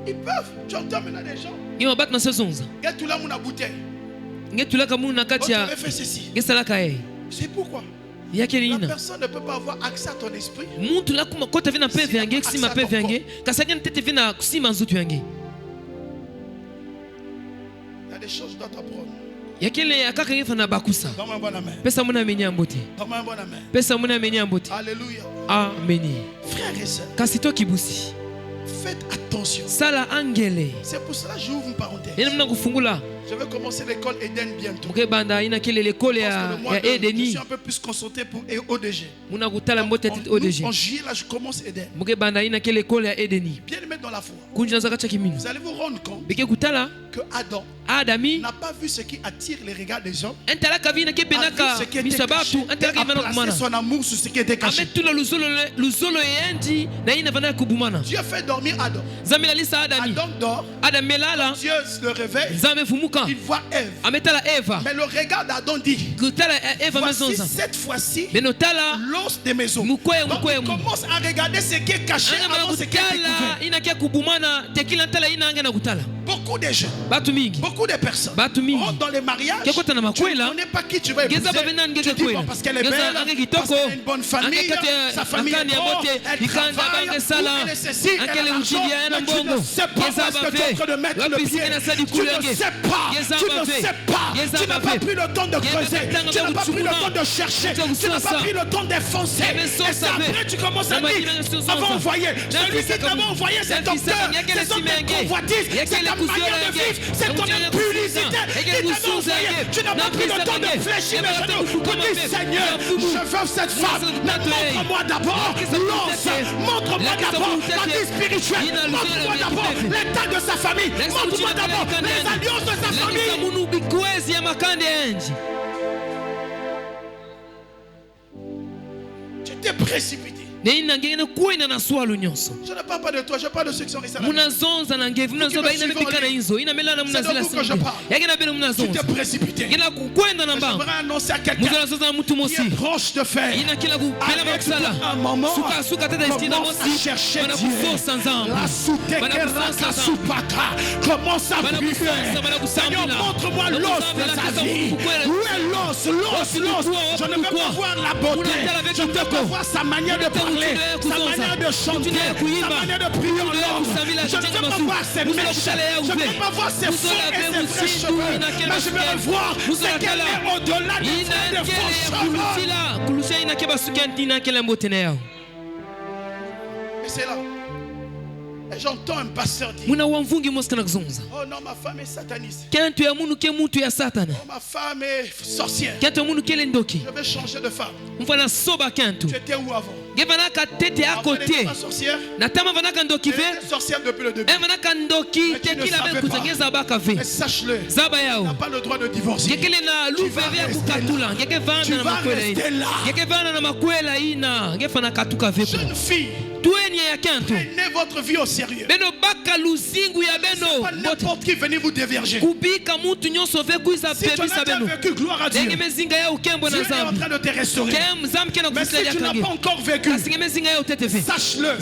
S4: Ils peuvent. Tu entends maintenant des gens. Regarde tout là, mon bouteille. Fait ceci. C'est pourquoi la personne ne peut pas avoir accès à ton esprit. Il y a des choses d'autres à prendre. Donne-moi un bon amen. Donne-moi un bon amen. Alléluia.
S1: Amen.
S4: Frères et sœurs, faites attention. C'est pour cela que j'ouvre une parenthèse. Je vais commencer l'école Eden bientôt. Je suis un peu plus consulté pour ODG. En juillet, là, je commence Eden. Bien le mettre dans la foi. Vous allez vous rendre compte que Adam n'a pas vu ce qui attire les regards des gens. Il a vu ce qui était caché. Il a placé son amour sur ce qui était caché. Dieu fait dormir Adam. Adam dort. Dieu le réveille. Il voit Ève. Mais le regard d'Adam dit, voici cette fois-ci l'os des maisons. Donc il commence à regarder ce qui est caché avant ce qui est découvert. Beaucoup de gens, beaucoup de personnes rentrent dans les mariages. Tu ne connais pas qui tu vas épouser. Tu dis parce qu'elle est belle, parce qu'elle a une bonne famille, sa famille est bonne, elle travaille, elle est ceci, elle a l'argent, mais tu ne sais pas parce que tu es en train de mettre le pied. Tu ne sais pas. Tu n'as pas pris le temps de creuser. Tu n'as pas pris le temps de chercher. Tu n'as pas pris le temps d'effoncer. Et c'est après tu commences à dire, avant envoyé, celui qui t'avait envoyé c'est docteur, c'est ton convoitise, c'est ta manière de vivre, c'est ton publicité qui t'avait envoyé. Tu n'as pas pris le temps de fléchir mes genoux pour dire Seigneur, je veux cette femme, mais montre-moi d'abord l'os, montre-moi d'abord la vie spirituelle, montre-moi d'abord l'état de sa famille, montre-moi d'abord les alliances de sa famille. Tu t'es précipité. Je ne parle pas de toi, je parle de ceux qui sont restés là. Tu t'es précipité. J'aimerais annoncer à quelqu'un qui est proche de faire avec un moment commence à chercher Dieu. La soutekera soupaka commence à brûler. Seigneur, montre-moi l'os de sa vie. Où est l'os? Je ne veux pas voir la beauté. Je ne veux pas voir sa manière de parler, sa manière de chanter, sa manière de prier en langue. Je ne veux pas voir ses mèches, je ne veux pas voir ses faux et ses vrais cheveux, mais je veux voir ce qu'elle est au-delà des faux cheveux. Et c'est là. Et j'entends un pasteur dire, oh non, ma femme est sataniste. Oh, ma femme est sorcière. Je vais changer de femme. Tu étais où avant? Avant d'être pas sorcière, elle était sorcière depuis le début. Mais tu ne savais pas. Mais sache-le, tu n'as pas le droit de divorcer. Tu vas rester là. Jeune fille, Prenez votre vie au sérieux. C'est pas n'importe qui venir vous déverger. Si tu as déjà vécu, gloire à Dieu, Dieu est en train de te restaurer. Mais si tu n'as pas encore vécu, sache-le, à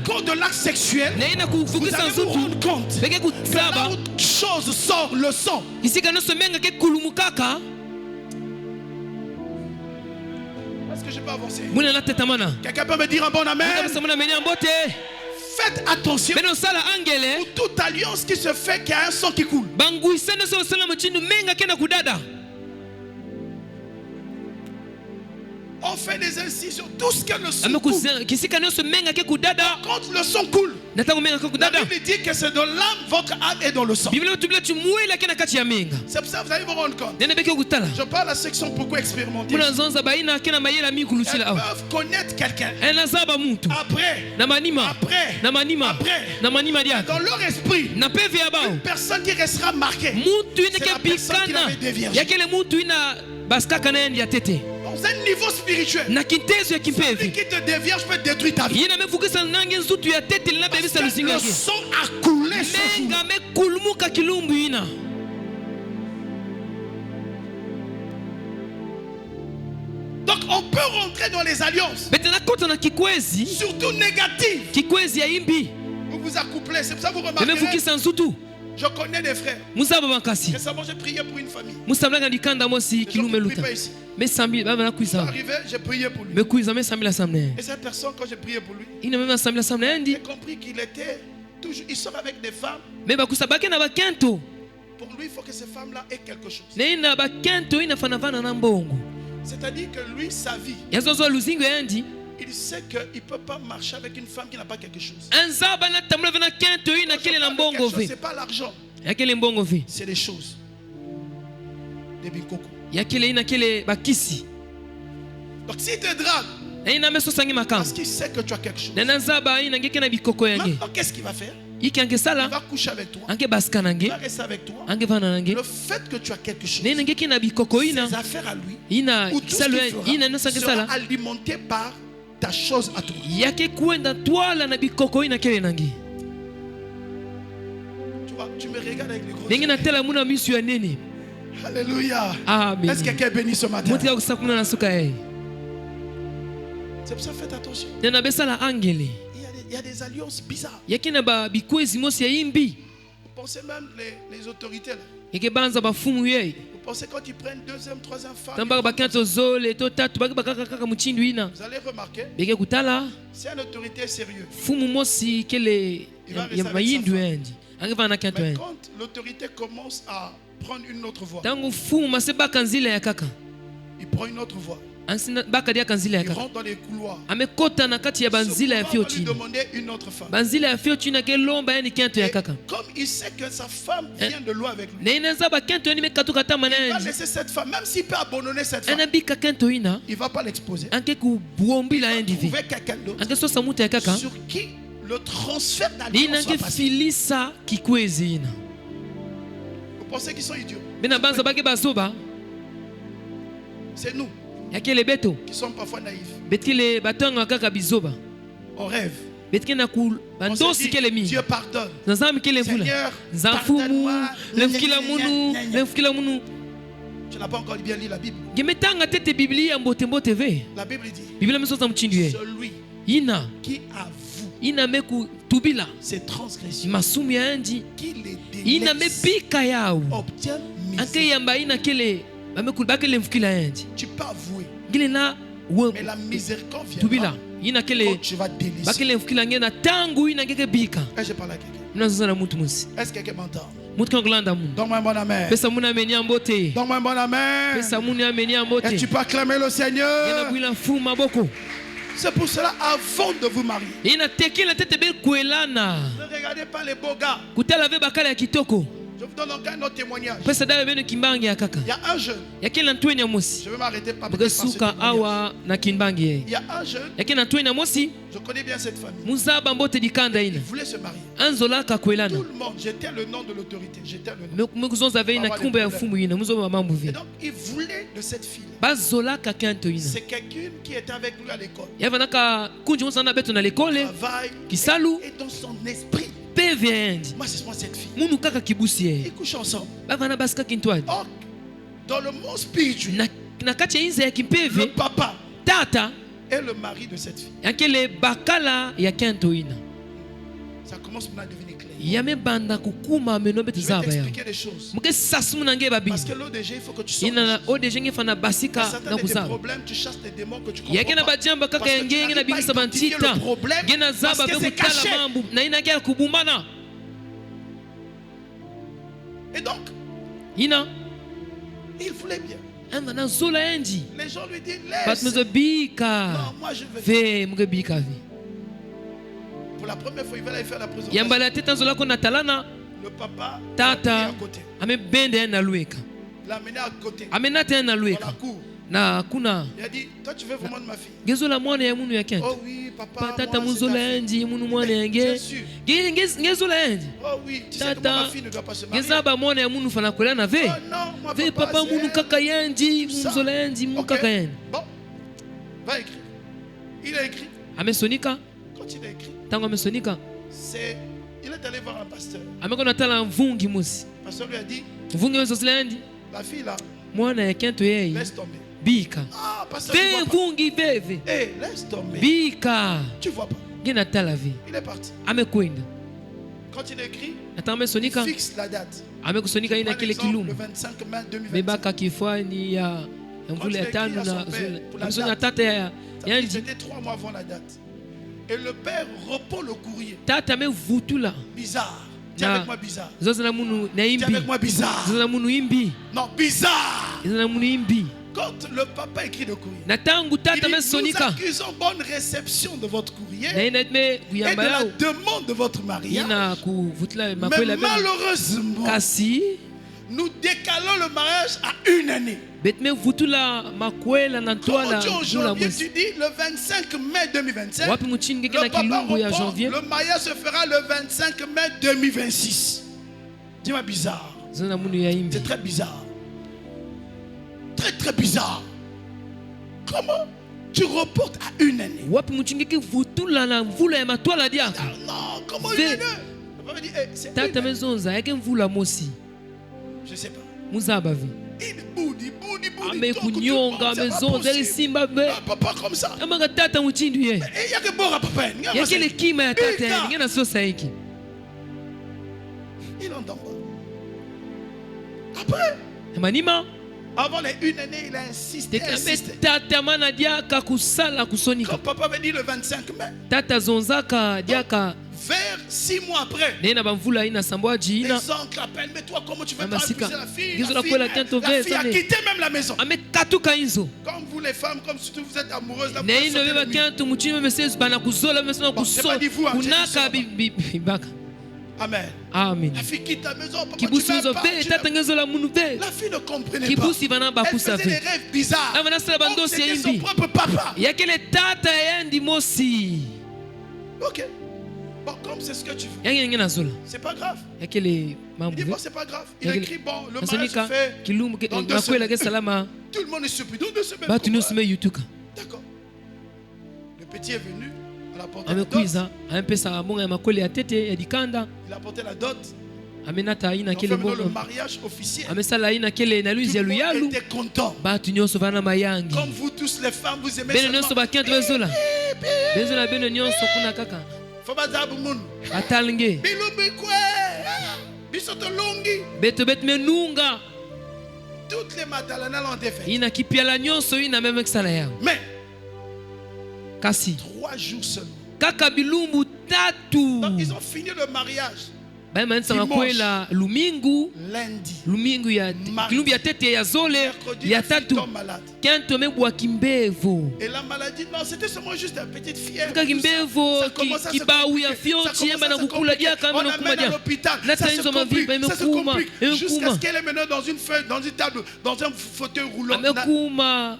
S4: cause de l'acte sexuel, vous allez vous rendre compte que là où chose sort le sang. Est-ce que je peux avancer? Quelqu'un peut me dire un bon amen? Faites attention pour toute alliance qui se fait qu'il y a un sang qui coule. On fait des incisions, tout ce que le sang coule. Quand le sang coule, la Bible dit que c'est dans l'âme, votre âme est dans le sang. C'est pour ça que vous allez vous rendre compte. Je parle à la section pourquoi expérimenter. Elles peuvent connaître quelqu'un. Après, dans leur esprit, une personne qui restera marquée, c'est la personne qui l'avait déviergé. Dans un niveau spirituel, celui qui te dévierge peut détruire ta vie. Parce que le sang a coulé ce jour. Donc on peut rentrer dans les alliances, surtout négatives. Vous vous accouplez, c'est pour ça que vous remarquez. Je connais des frères. Récemment, j'ai prié pour une famille. Je suis arrivé, j'ai prié pour lui. Et cette personne, quand j'ai prié pour lui, j'ai compris qu'il était toujours. Il sort avec des femmes. Pour lui, il faut que ces femmes-là aient quelque chose. C'est-à-dire que lui, sa vie, il sait qu'il ne peut pas marcher avec une femme qui n'a pas quelque chose. Ce n'est pas l'argent. C'est les choses. Des bikoko. Donc s'il te drague, parce qu'il sait que tu as quelque chose. Maintenant, qu'est-ce qu'il va faire? Il va coucher avec toi. Il va rester avec toi. Le fait que tu as quelque chose, ses affaires à lui, ou tout ce qu'il fera, sera alimenté par ta chose à toi. Tu me regardes avec les gros yeux. Alléluia. Est-ce que quelqu'un est béni ce matin? C'est pour ça, faites attention. Il y a des alliances bizarres. Vous pensez même les autorités là. Vous pensez quand ils prennent deuxième, troisième femme, vous allez remarquer, si une autorité est sérieuse, il va rester avec sa femme. Mais quand l'autorité commence à prendre une autre voie, il prend une autre voie. Il rentre dans les couloirs. Souvent, on va lui demander une autre femme. Et comme il sait que sa femme vient de loin avec lui, il va laisser cette femme, même s'il peut abandonner cette femme, il ne va pas l'exposer. Il va trouver quelqu'un d'autre sur qui le transfert d'alliance va passer. Vous pensez qu'ils sont idiots? C'est nous qui sommes parfois naïfs. On rêve. On se dit, Dieu pardonne. Seigneur, pardonne-moi. Tu n'as pas encore bien lu la Bible. La Bible dit, celui qui avoue ses transgressions, qui les délaisse, obtient miséricorde. Tu peux avouer, mais la miséricorde viendra quand tu vas délaisser. Est-ce que je parle à quelqu'un? Est-ce que quelqu'un m'entend? Donne-moi un bon amen. Donne-moi un bon amen. Et tu peux acclamer le Seigneur. C'est pour cela, avant de vous marier, ne regardez pas les beaux gars. Je vous donne encore un autre témoignage.
S1: Il y
S4: a un jeune. Je vais m'arrêter par ce témoignage. Il y a un jeune. Je connais bien cette famille. Il voulait se marier. Tout le monde, j'étais le nom de l'autorité. J'étais le nom. Et donc, il voulait de cette fille. C'est quelqu'un qui était avec lui à l'école. Travaille. Et dans son esprit. Moi, c'est cette fille. Ils couchent ensemble. Oh, dans le monde spirituel, le papa est le mari de cette fille. Ça commence maintenant à devenir clair. Je vais t'expliquer des choses. Parce que l'ODG, il faut que tu sortes. Quand Satan a des problèmes, tu chasses des démons que tu comprends pas. Parce que tu n'arrives pas à identifier le problème. Parce que c'est caché. Et donc, il voulait bien. Les gens lui disent, laisse. Non, moi je veux. Pour la première fois, il va aller faire la présentation. Le papa l'a mis à côté. L'a amené à côté. Dans la cour. Il a dit, toi tu veux vraiment de ma fille? Oh oui, papa, moi c'est bien sûr. Oh oui, tu sais que ma fille ne doit pas se marier. Oh non, moi papa, c'est okay. Bon, va écrire. Il a écrit. Quand il a écrit, il est allé voir un pasteur. Le pasteur lui a dit, la fille là, laisse tomber. Ah, pasteur, laisse tomber. Tu vois pas. Il est parti. Quand il a écrit, il fixe la date. Par exemple, le 25 mai 2025. Quand il a écrit à son père pour la date, c'était 3 mois avant la date. Et le père reprend le courrier. Bizarre. Dis avec moi bizarre. Dis avec moi bizarre. Non, bizarre. Quand le papa écrit le courrier, il dit, nous accusons bonne réception de votre courrier et de la demande de votre mariage. Mais malheureusement, nous décalons le mariage à 1 année. Aujourd'hui, tu dis le 25 mai 2025. Le papa reprend, le mariage se fera le 25 mai 2026. Dis-moi bizarre. C'est très bizarre. Très très bizarre. Comment tu reportes à 1 année? Non, comment 1 année? Papa dit, c'est 1 année. Je sais pas. Il boude. Papa comme ça. Il y a que bon à papa. Il entend pas. Après, avant les 1 année, il a insisté. Quand papa m'a dit le 25 mai, vers 6 mois après, les oncles appellent, mais toi comment tu veux pas accuser la fille? La fille a quitté même la maison. Comme vous les femmes, comme surtout vous êtes amoureuses, là, vous c'est pas dit vous, Amen.
S1: Amen.
S4: La fille quitte la maison. Papa, tu m'aimes pas, la fille ne comprenait pas. Elle faisait des rêves bizarres. Donc c'était son propre papa. Ok. Bon, comme c'est ce que tu veux. C'est pas grave. Il dit bon, c'est pas grave. Il a écrit bon, le mariage se fait dans 2 semaines. Tout le monde est surpris. Dans 2 semaines. D'accord. Le petit est venu. Il a apporté la dot. Il a apporté la dot. On fait maintenant le mariage officiel. Tout le monde était content. Comme vous tous les femmes, vous aimez seulement. Toutes les matalanales ont été faites. Mais 3 jours seulement. Donc ils ont fini le mariage
S1: makwela lumingu lumingu ya kilumbi ya tete ya zole ya tatu kento mebwa kimbevo
S4: et la maladie non c'était seulement juste une petite fièvre
S1: kimbevo kibau ya fiochi yamba na kukula dia kama na kumadia nata hizo mavipa imekuma
S4: jusqu'à ce qu'elle est maintenant dans une feuille dans une table dans un fauteuil roulant
S1: amekuma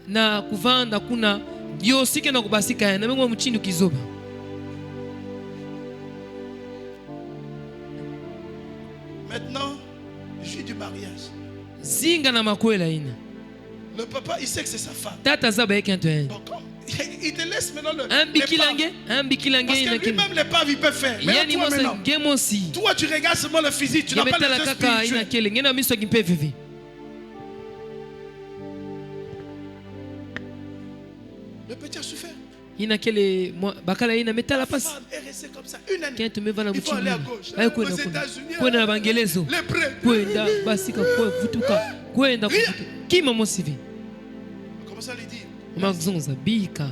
S1: na kuvanda kuna yosike na kubasika na mengwa mchindu kizoba.
S4: Maintenant, jour du mariage.
S1: Zinga na makwela ina.
S4: Le papa, il sait que c'est sa femme.
S1: Tata zaba ekento.
S4: Donc, il te laisse maintenant le.
S1: Un bikilange
S4: parce que lui-même les paves il peut faire. Mais toi maintenant. Toi tu regardes seulement le physique, tu n'as pas le spirituel. Le petit a souffert.
S1: Ina kele bakala ina metala passe.
S4: Est resté comme ça une année.
S1: Quand tu me vas dans
S4: il faut aller à gauche.
S1: Aux États-Unis. Kwenda bangelezo. Kwenda basika kwa vutuka. Kwenda kuvutuka. Kima mosivi.
S4: Comment ça lui dit?
S1: Mazonza bika.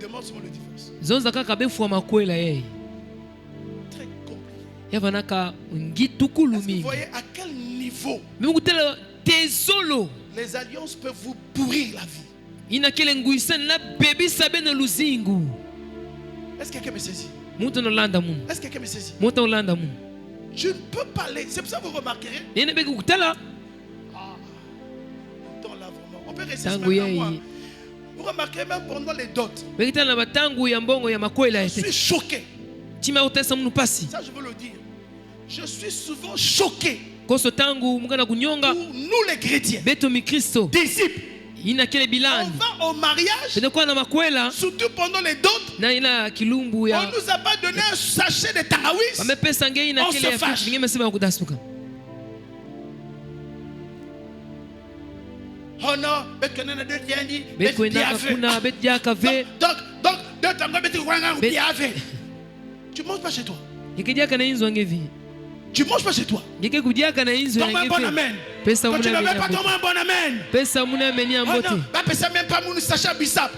S4: Demande sur le divorce.
S1: Zonza kaka befu makwela yeye.
S4: Très compliqué.
S1: Yavanaka ngituku
S4: Vous voyez à quel niveau les alliances peuvent vous pourrir la vie.
S1: Ina kele nguisa na baby sabena luzingu.
S4: Est-ce que quelqu'un me saisit?
S1: Muto no landa mun.
S4: Est-ce que quelqu'un me saisit?
S1: Muto no landa mun.
S4: Je ne peux pas aller. C'est pour ça que vous remarquerez.
S1: Ina be kutala.
S4: Dans là vraiment. On peut rester ce matin. Vous remarquerez même pendant les dots. Je suis choqué. Ça je veux le dire. Je suis souvent choqué. Pour nous les chrétiens. Disciples. On va au mariage, surtout pendant les dot. On ne nous a pas donné un sachet de tarawis. On se fâche. Oh non, tu manges pas chez toi. Tu manges pas chez toi. Donne-moi un bon amen. Quand tu ne veux pas, donne-moi un bon amen. Oh non, pas même pas mon sachet bissap.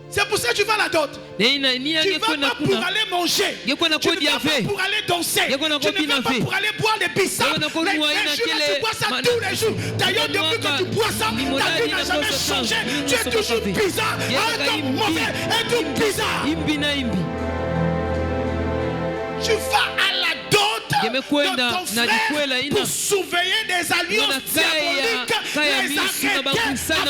S4: C'est pour ça que tu vas à la dot. Tu ne vas pas pour aller manger. Tu ne vas pas pour aller danser. Tu ne vas pas pour aller boire des bissap. Les jours tu bois ça tous les jours. D'ailleurs, depuis que tu bois ça, ta vie n'a jamais changé. Tu es toujours bizarre. Un homme mauvais et tout bizarre. Tu vas à la dot de ton frère pour surveiller des alliances diaboliques, les arrêter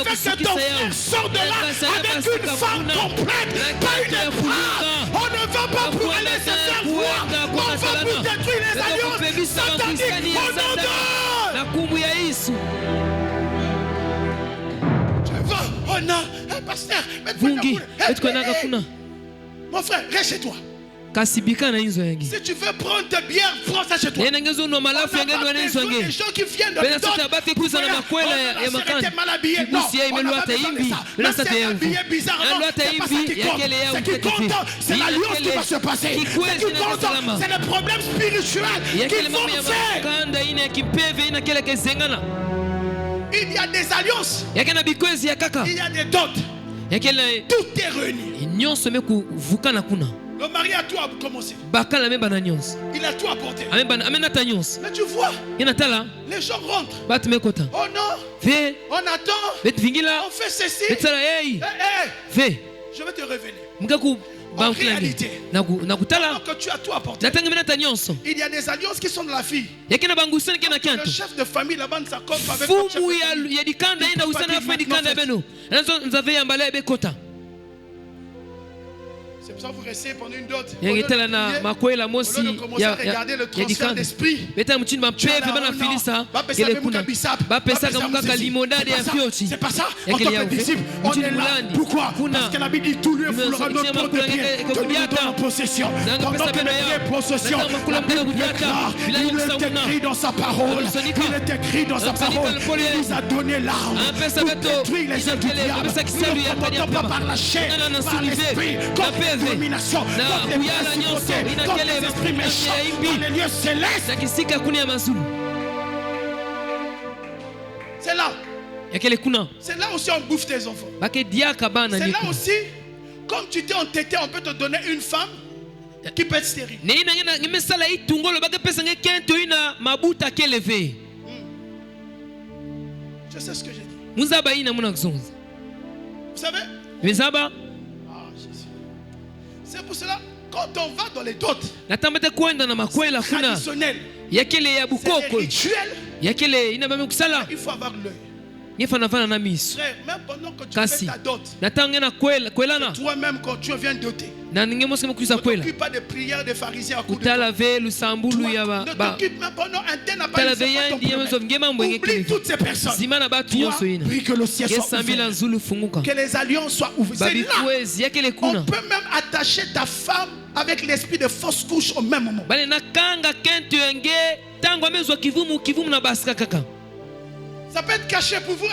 S4: afin que ton frère sorte de là avec une femme complète, pas une épreuve. On ne va pas pour aller se faire voir, on va pour détruire les alliances sataniques au nom de... Tu vas, oh non, pasteur, mon frère, reste chez toi. Si tu veux prendre ta bière, prends ça chez toi. On n'a pas besoin des gens qui viennent de l'autre. Mal habillé. Non, on n'a pas besoin de ça. Même si elle est habillée bizarrement, c'est pas ça qui compte. Ce qui compte, c'est l'alliance qui va se passer. Ce qui compte, c'est le problème spirituel qu'ils vont faire. Il y a des alliances. Il y a des dots. Tout est réuni. Le mari a tout commencé. Il a tout apporté. Mais tu vois, les gens rentrent. Oh non, on attend. On fait ceci. Je vais te révéler. En réalité, alors que tu as tout apporté, il y a des alliances qui sont de la fille. Le chef de famille là-bas ne s'accorde pas avec le chef de famille. C'est pour ça que vous restez pendant une dot. Au lieu de commencer à regarder le transfert d'esprit. C'est pas ça. En tant que disciple, on est là. Pourquoi? Parce que la Bible dit tout lieu foulera notre porte de pied. Que nous nous donne en possession. Pendant que nous prenons possession, la Bible déclare, il est écrit dans sa parole. Il est écrit dans sa parole. Il nous a donné l'arme pour détruire les œuvres du diable. Nous ne combattons pas par la chair, par l'esprit, contre domination, contre les principautés, contre les esprits méchants, dans les lieux célestes. C'est là. C'est là aussi on bouffe tes enfants. C'est là aussi, comme tu t'es entêté, on peut te donner une femme. qui peut être stérile. Je sais ce que j'ai dit. Vous savez? C'est pour cela, quand on va dans les dots traditionnels, c'est rituel, il faut avoir l'œil. Frère, même pendant que tu fais ta dot, toi-même quand tu viens doter, ne t'occupe pas de prières des pharisiens à coup de dot. Ne t'occupe même pendant un tel n'a pas oublie toutes ces personnes. Toi, prie que le ciel soit ouvert, que les alliances soient ouvertes. C'est là, on peut même attacher ta femme avec l'esprit de fausse couche au même moment. Ça peut être caché pour vous.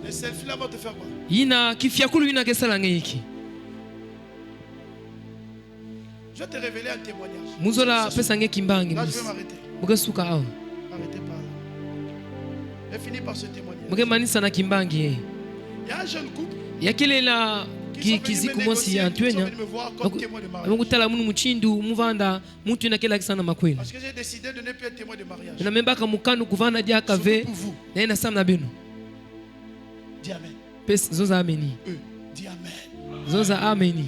S4: Les selfies là vont te faire quoi? Je vais te révéler un témoignage. Là, je vais m'arrêter. Arrêtez par là. Je finis par ce témoignage. Il y a un jeune couple qui sont venus me voir comme témoin de mariage. Parce que j'ai décidé de ne plus être témoin de mariage. Surtout pour vous. Dis Amen. Dis Amen.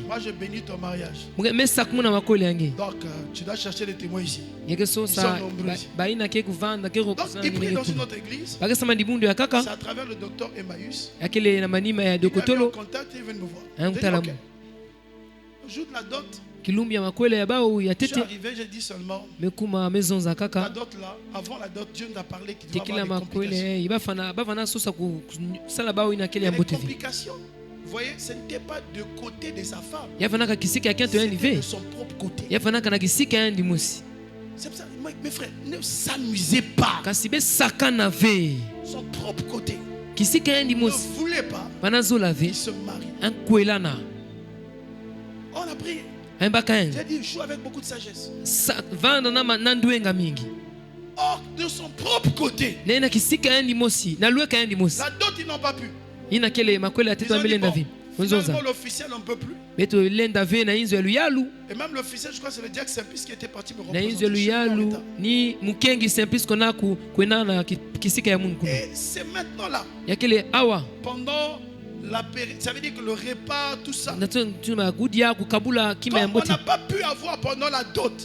S4: Moi je bénis ton mariage. Donc tu dois chercher les témoins ici. Ils sont nombreux ici. Donc ils prient dans une autre église. C'est à travers le docteur Emmaüs. Il m'a mis en contact et il vient me voir. J'ai dit ok. Le jour de la dot, je suis arrivé, j'ai dit seulement la dot là, avant la dot, Dieu nous a parlé qu'il doit avoir des complications. Vous voyez, ce n'était pas de côté de sa femme. C'était de son propre côté. C'est pour ça, mes frères, ne s'amusez pas. Son propre côté. Ne voulez pas qu'il se marie. On a prié. J'ai dit, joue avec beaucoup de sagesse. Or, de son propre côté, la dot, ils n'ont pas pu. Ils ont dit, bon, finalement, l'officiel on ne peut plus. Et même l'officiel, je crois que c'est le diacre Simplice qui était parti me représenter. Et c'est maintenant là, pendant la période, ça veut dire que le repas, tout ça, on n'a pas pu avoir pendant la dot.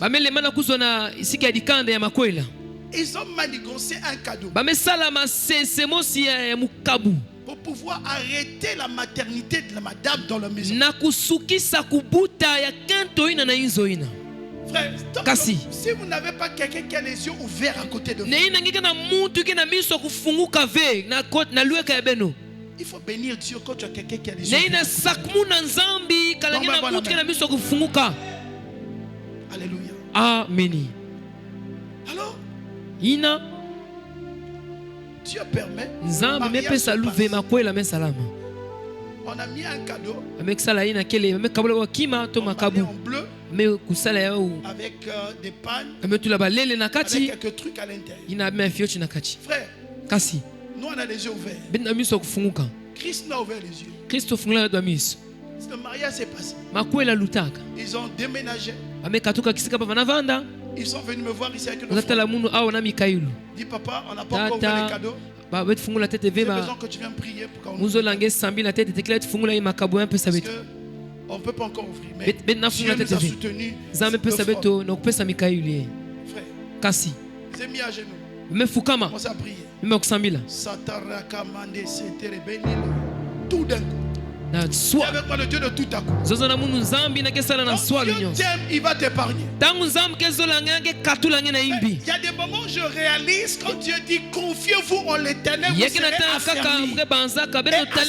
S4: Ils ont manigancé un cadeau pour pouvoir arrêter la maternité de la madame dans la maison. Frère, si vous n'avez pas quelqu'un qui a les yeux ouverts à côté de vous, il faut bénir Dieu quand tu as quelqu'un qui a les yeux ouverts. Alléluia.
S2: Amen.
S4: Alors, Dieu permet. On a mis un cadeau. On a mis en bleu. Avec des pannes. Avec quelques trucs à l'intérieur. Frère, nous on a les yeux ouverts. Christ nous a ouvert les yeux. Le mariage s'est passé. Ils ont déménagé. Ils sont venus me voir ici avec une offrande. Dis papa, on n'a pas encore ouvert les cadeaux. J'ai besoin que tu viennes prier pour qu'on ouvre. Parce qu'on ne peut pas encore ouvrir. Mais Dieu nous a soutenus. Frère, j'ai mis à genoux. On s'est prié. Tout d'un coup. C'est avec moi le Dieu de tout à coup. Quand Dieu t'aime, il va t'épargner. Il y a des moments où je réalise quand Dieu dit confiez-vous en l'Éternel, vous serez affermis. Et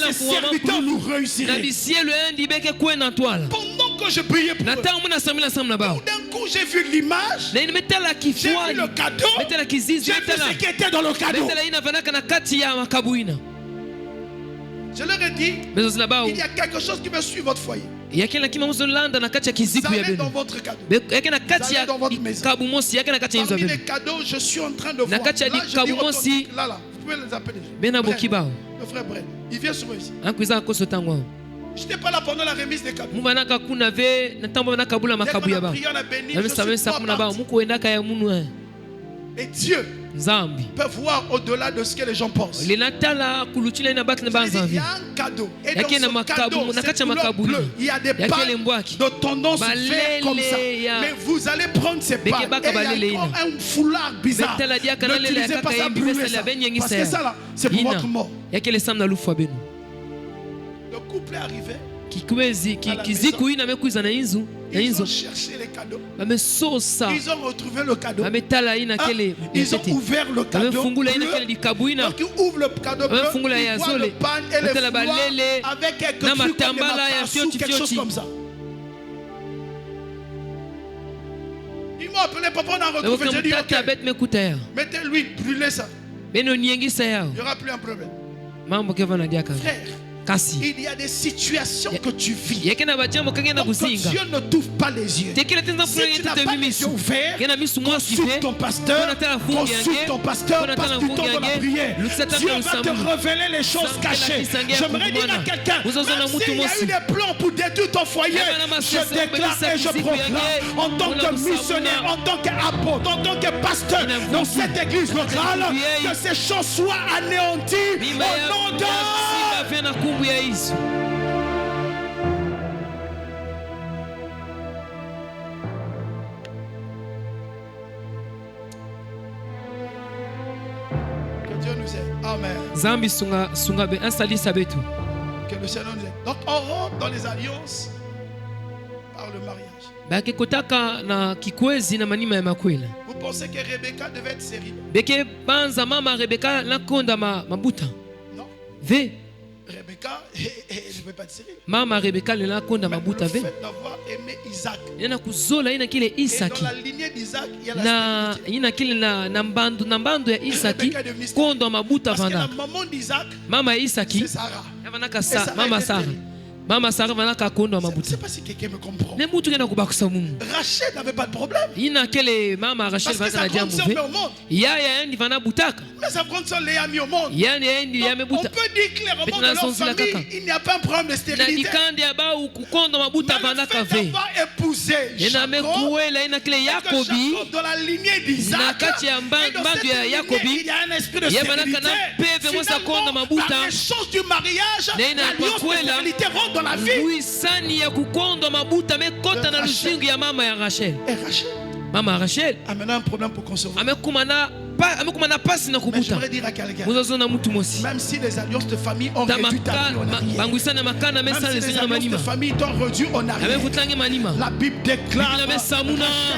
S4: à ses serviteurs vous réussirez. Pendant que je priais pour eux, tout d'un coup j'ai vu l'image, j'ai vu le cadeau, j'ai vu ce qui était dans le cadeau. Je leur ai dit, il y a quelque chose qui veut suivre votre foyer.
S1: Vous allez
S4: dans votre cadeau. Parmi les cadeaux, je suis en train de voir. Là, je dis authentique. Là, vous pouvez les appeler. Le frère Brel, il vient souvent ici. Je n'étais pas là pendant la remise des cadeaux. Dès qu'on a prié, on a béni, je suis pas parti. Et Dieu peut voir au-delà de ce que les gens pensent. Il y a un cadeau. Et dans ce cadeau, cette couleur bleue, il y a des balles de tendance verte comme ça. Mais vous allez prendre ces balles. Et il y a encore un foulard bizarre. N'utilisez pas ça, brûlez ça. Parce que ça là, c'est pour votre mort. Le couple est arrivé. Ils ont cherché les cadeaux. Ils ont retrouvé le cadeau. Ils ont ouvert le cadeau bleu. Donc ils ouvrent le cadeau bleu. Ils voient le pan et les fleurs avec quelques trucs comme des matassous, quelque chose comme ça. Ils m'ont appelé, papa, on a retrouvé. J'ai dit, ok, mettez-lui, brûlez ça. Il n'y aura plus un problème. Frère, il y a des situations que tu vis. Donc Dieu ne t'ouvre pas les yeux. Si tu n'as pas les yeux ouverts, consulte ton pasteur. Consulte ton pasteur, passe du temps dans la prière. Dieu va te révéler les choses cachées. J'aimerais dire à quelqu'un, même s'il y a eu des plans pour détruire ton foyer, je déclare et je proclame en tant que missionnaire, en tant qu'apôtre, en tant que pasteur dans cette église locale, que ces choses soient anéanties au nom de... Que Dieu nous aide. Amen. Que le Seigneur nous aide. Donc on rentre dans les alliances par le mariage. Vous pensez que Rebecca devait être stérile? Non. Rebecca, elle ne peut pas être stérile.
S1: Mama Rebecca le nakonda mabuta ve.
S4: Le fait d'avoir aimé Isaac.
S1: Yana kuzola ina kile Isaki.
S4: Et dans la lignée d'Isaac, il y a la stérilité.
S1: Ina kile na mbando ya Isaki kondo mabuta vanda.
S4: Parce que la maman d'Isaac,
S1: mama Isaki,
S4: c'est Sarah.
S1: Yavanaka sa mama Sarah. Mama Sarah vanaka kondo mabuta.
S4: Je ne sais pas si quelqu'un me comprend.
S1: Ne mutu kena kubakusa mumu.
S4: Rachel n'avait pas de problème.
S1: Ina kele mama Rachel vanaka na jambo ve. Ya endi vana butaka.
S4: Mais sa grande sœur Léa mis au monde.
S1: Ya endi ya mebuta.
S4: On peut dire clairement que dans leur famille, il n'y a pas un problème de stérilité.
S1: Na dikandi aba ukukondo mabuta vanaka ve.
S4: Elle va épouser Jacob. Dans la lignée d'Isaac. Et dans cette lignée, il y a un esprit de stérilité. Finalement, par les choses du mariage, l'alliance de stérilité rentre dans la vie. Et Rachel.
S1: Mama Rachel
S4: a maintenant un problème pour concevoir. J'aimerais dire à quelqu'un, même si les alliances de famille ont réduit ta vie, on n'a rien. Même si les alliances de famille t'ont réduit, on n'a rien. La Bible déclare Rachel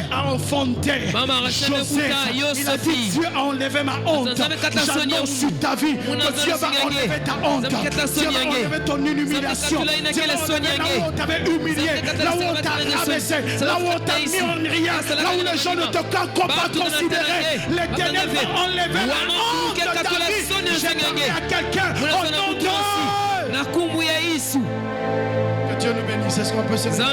S4: a enfanté Joseph. Il a dit, Dieu a enlevé ma honte. J'annonce sur ta vie que Dieu va enlever ta honte. Dieu va enlever ton humiliation. Dieu va enlever là où on t'avait humilié, là où on t'a rabaissé, là où on t'a mis en rien, là où les gens ne te comprennent pas considéré. L'Éternel va enlever la honte de ta vie. J'ai parlé à quelqu'un au nom de... Que Dieu nous bénisse. Est-ce qu'on peut se lever?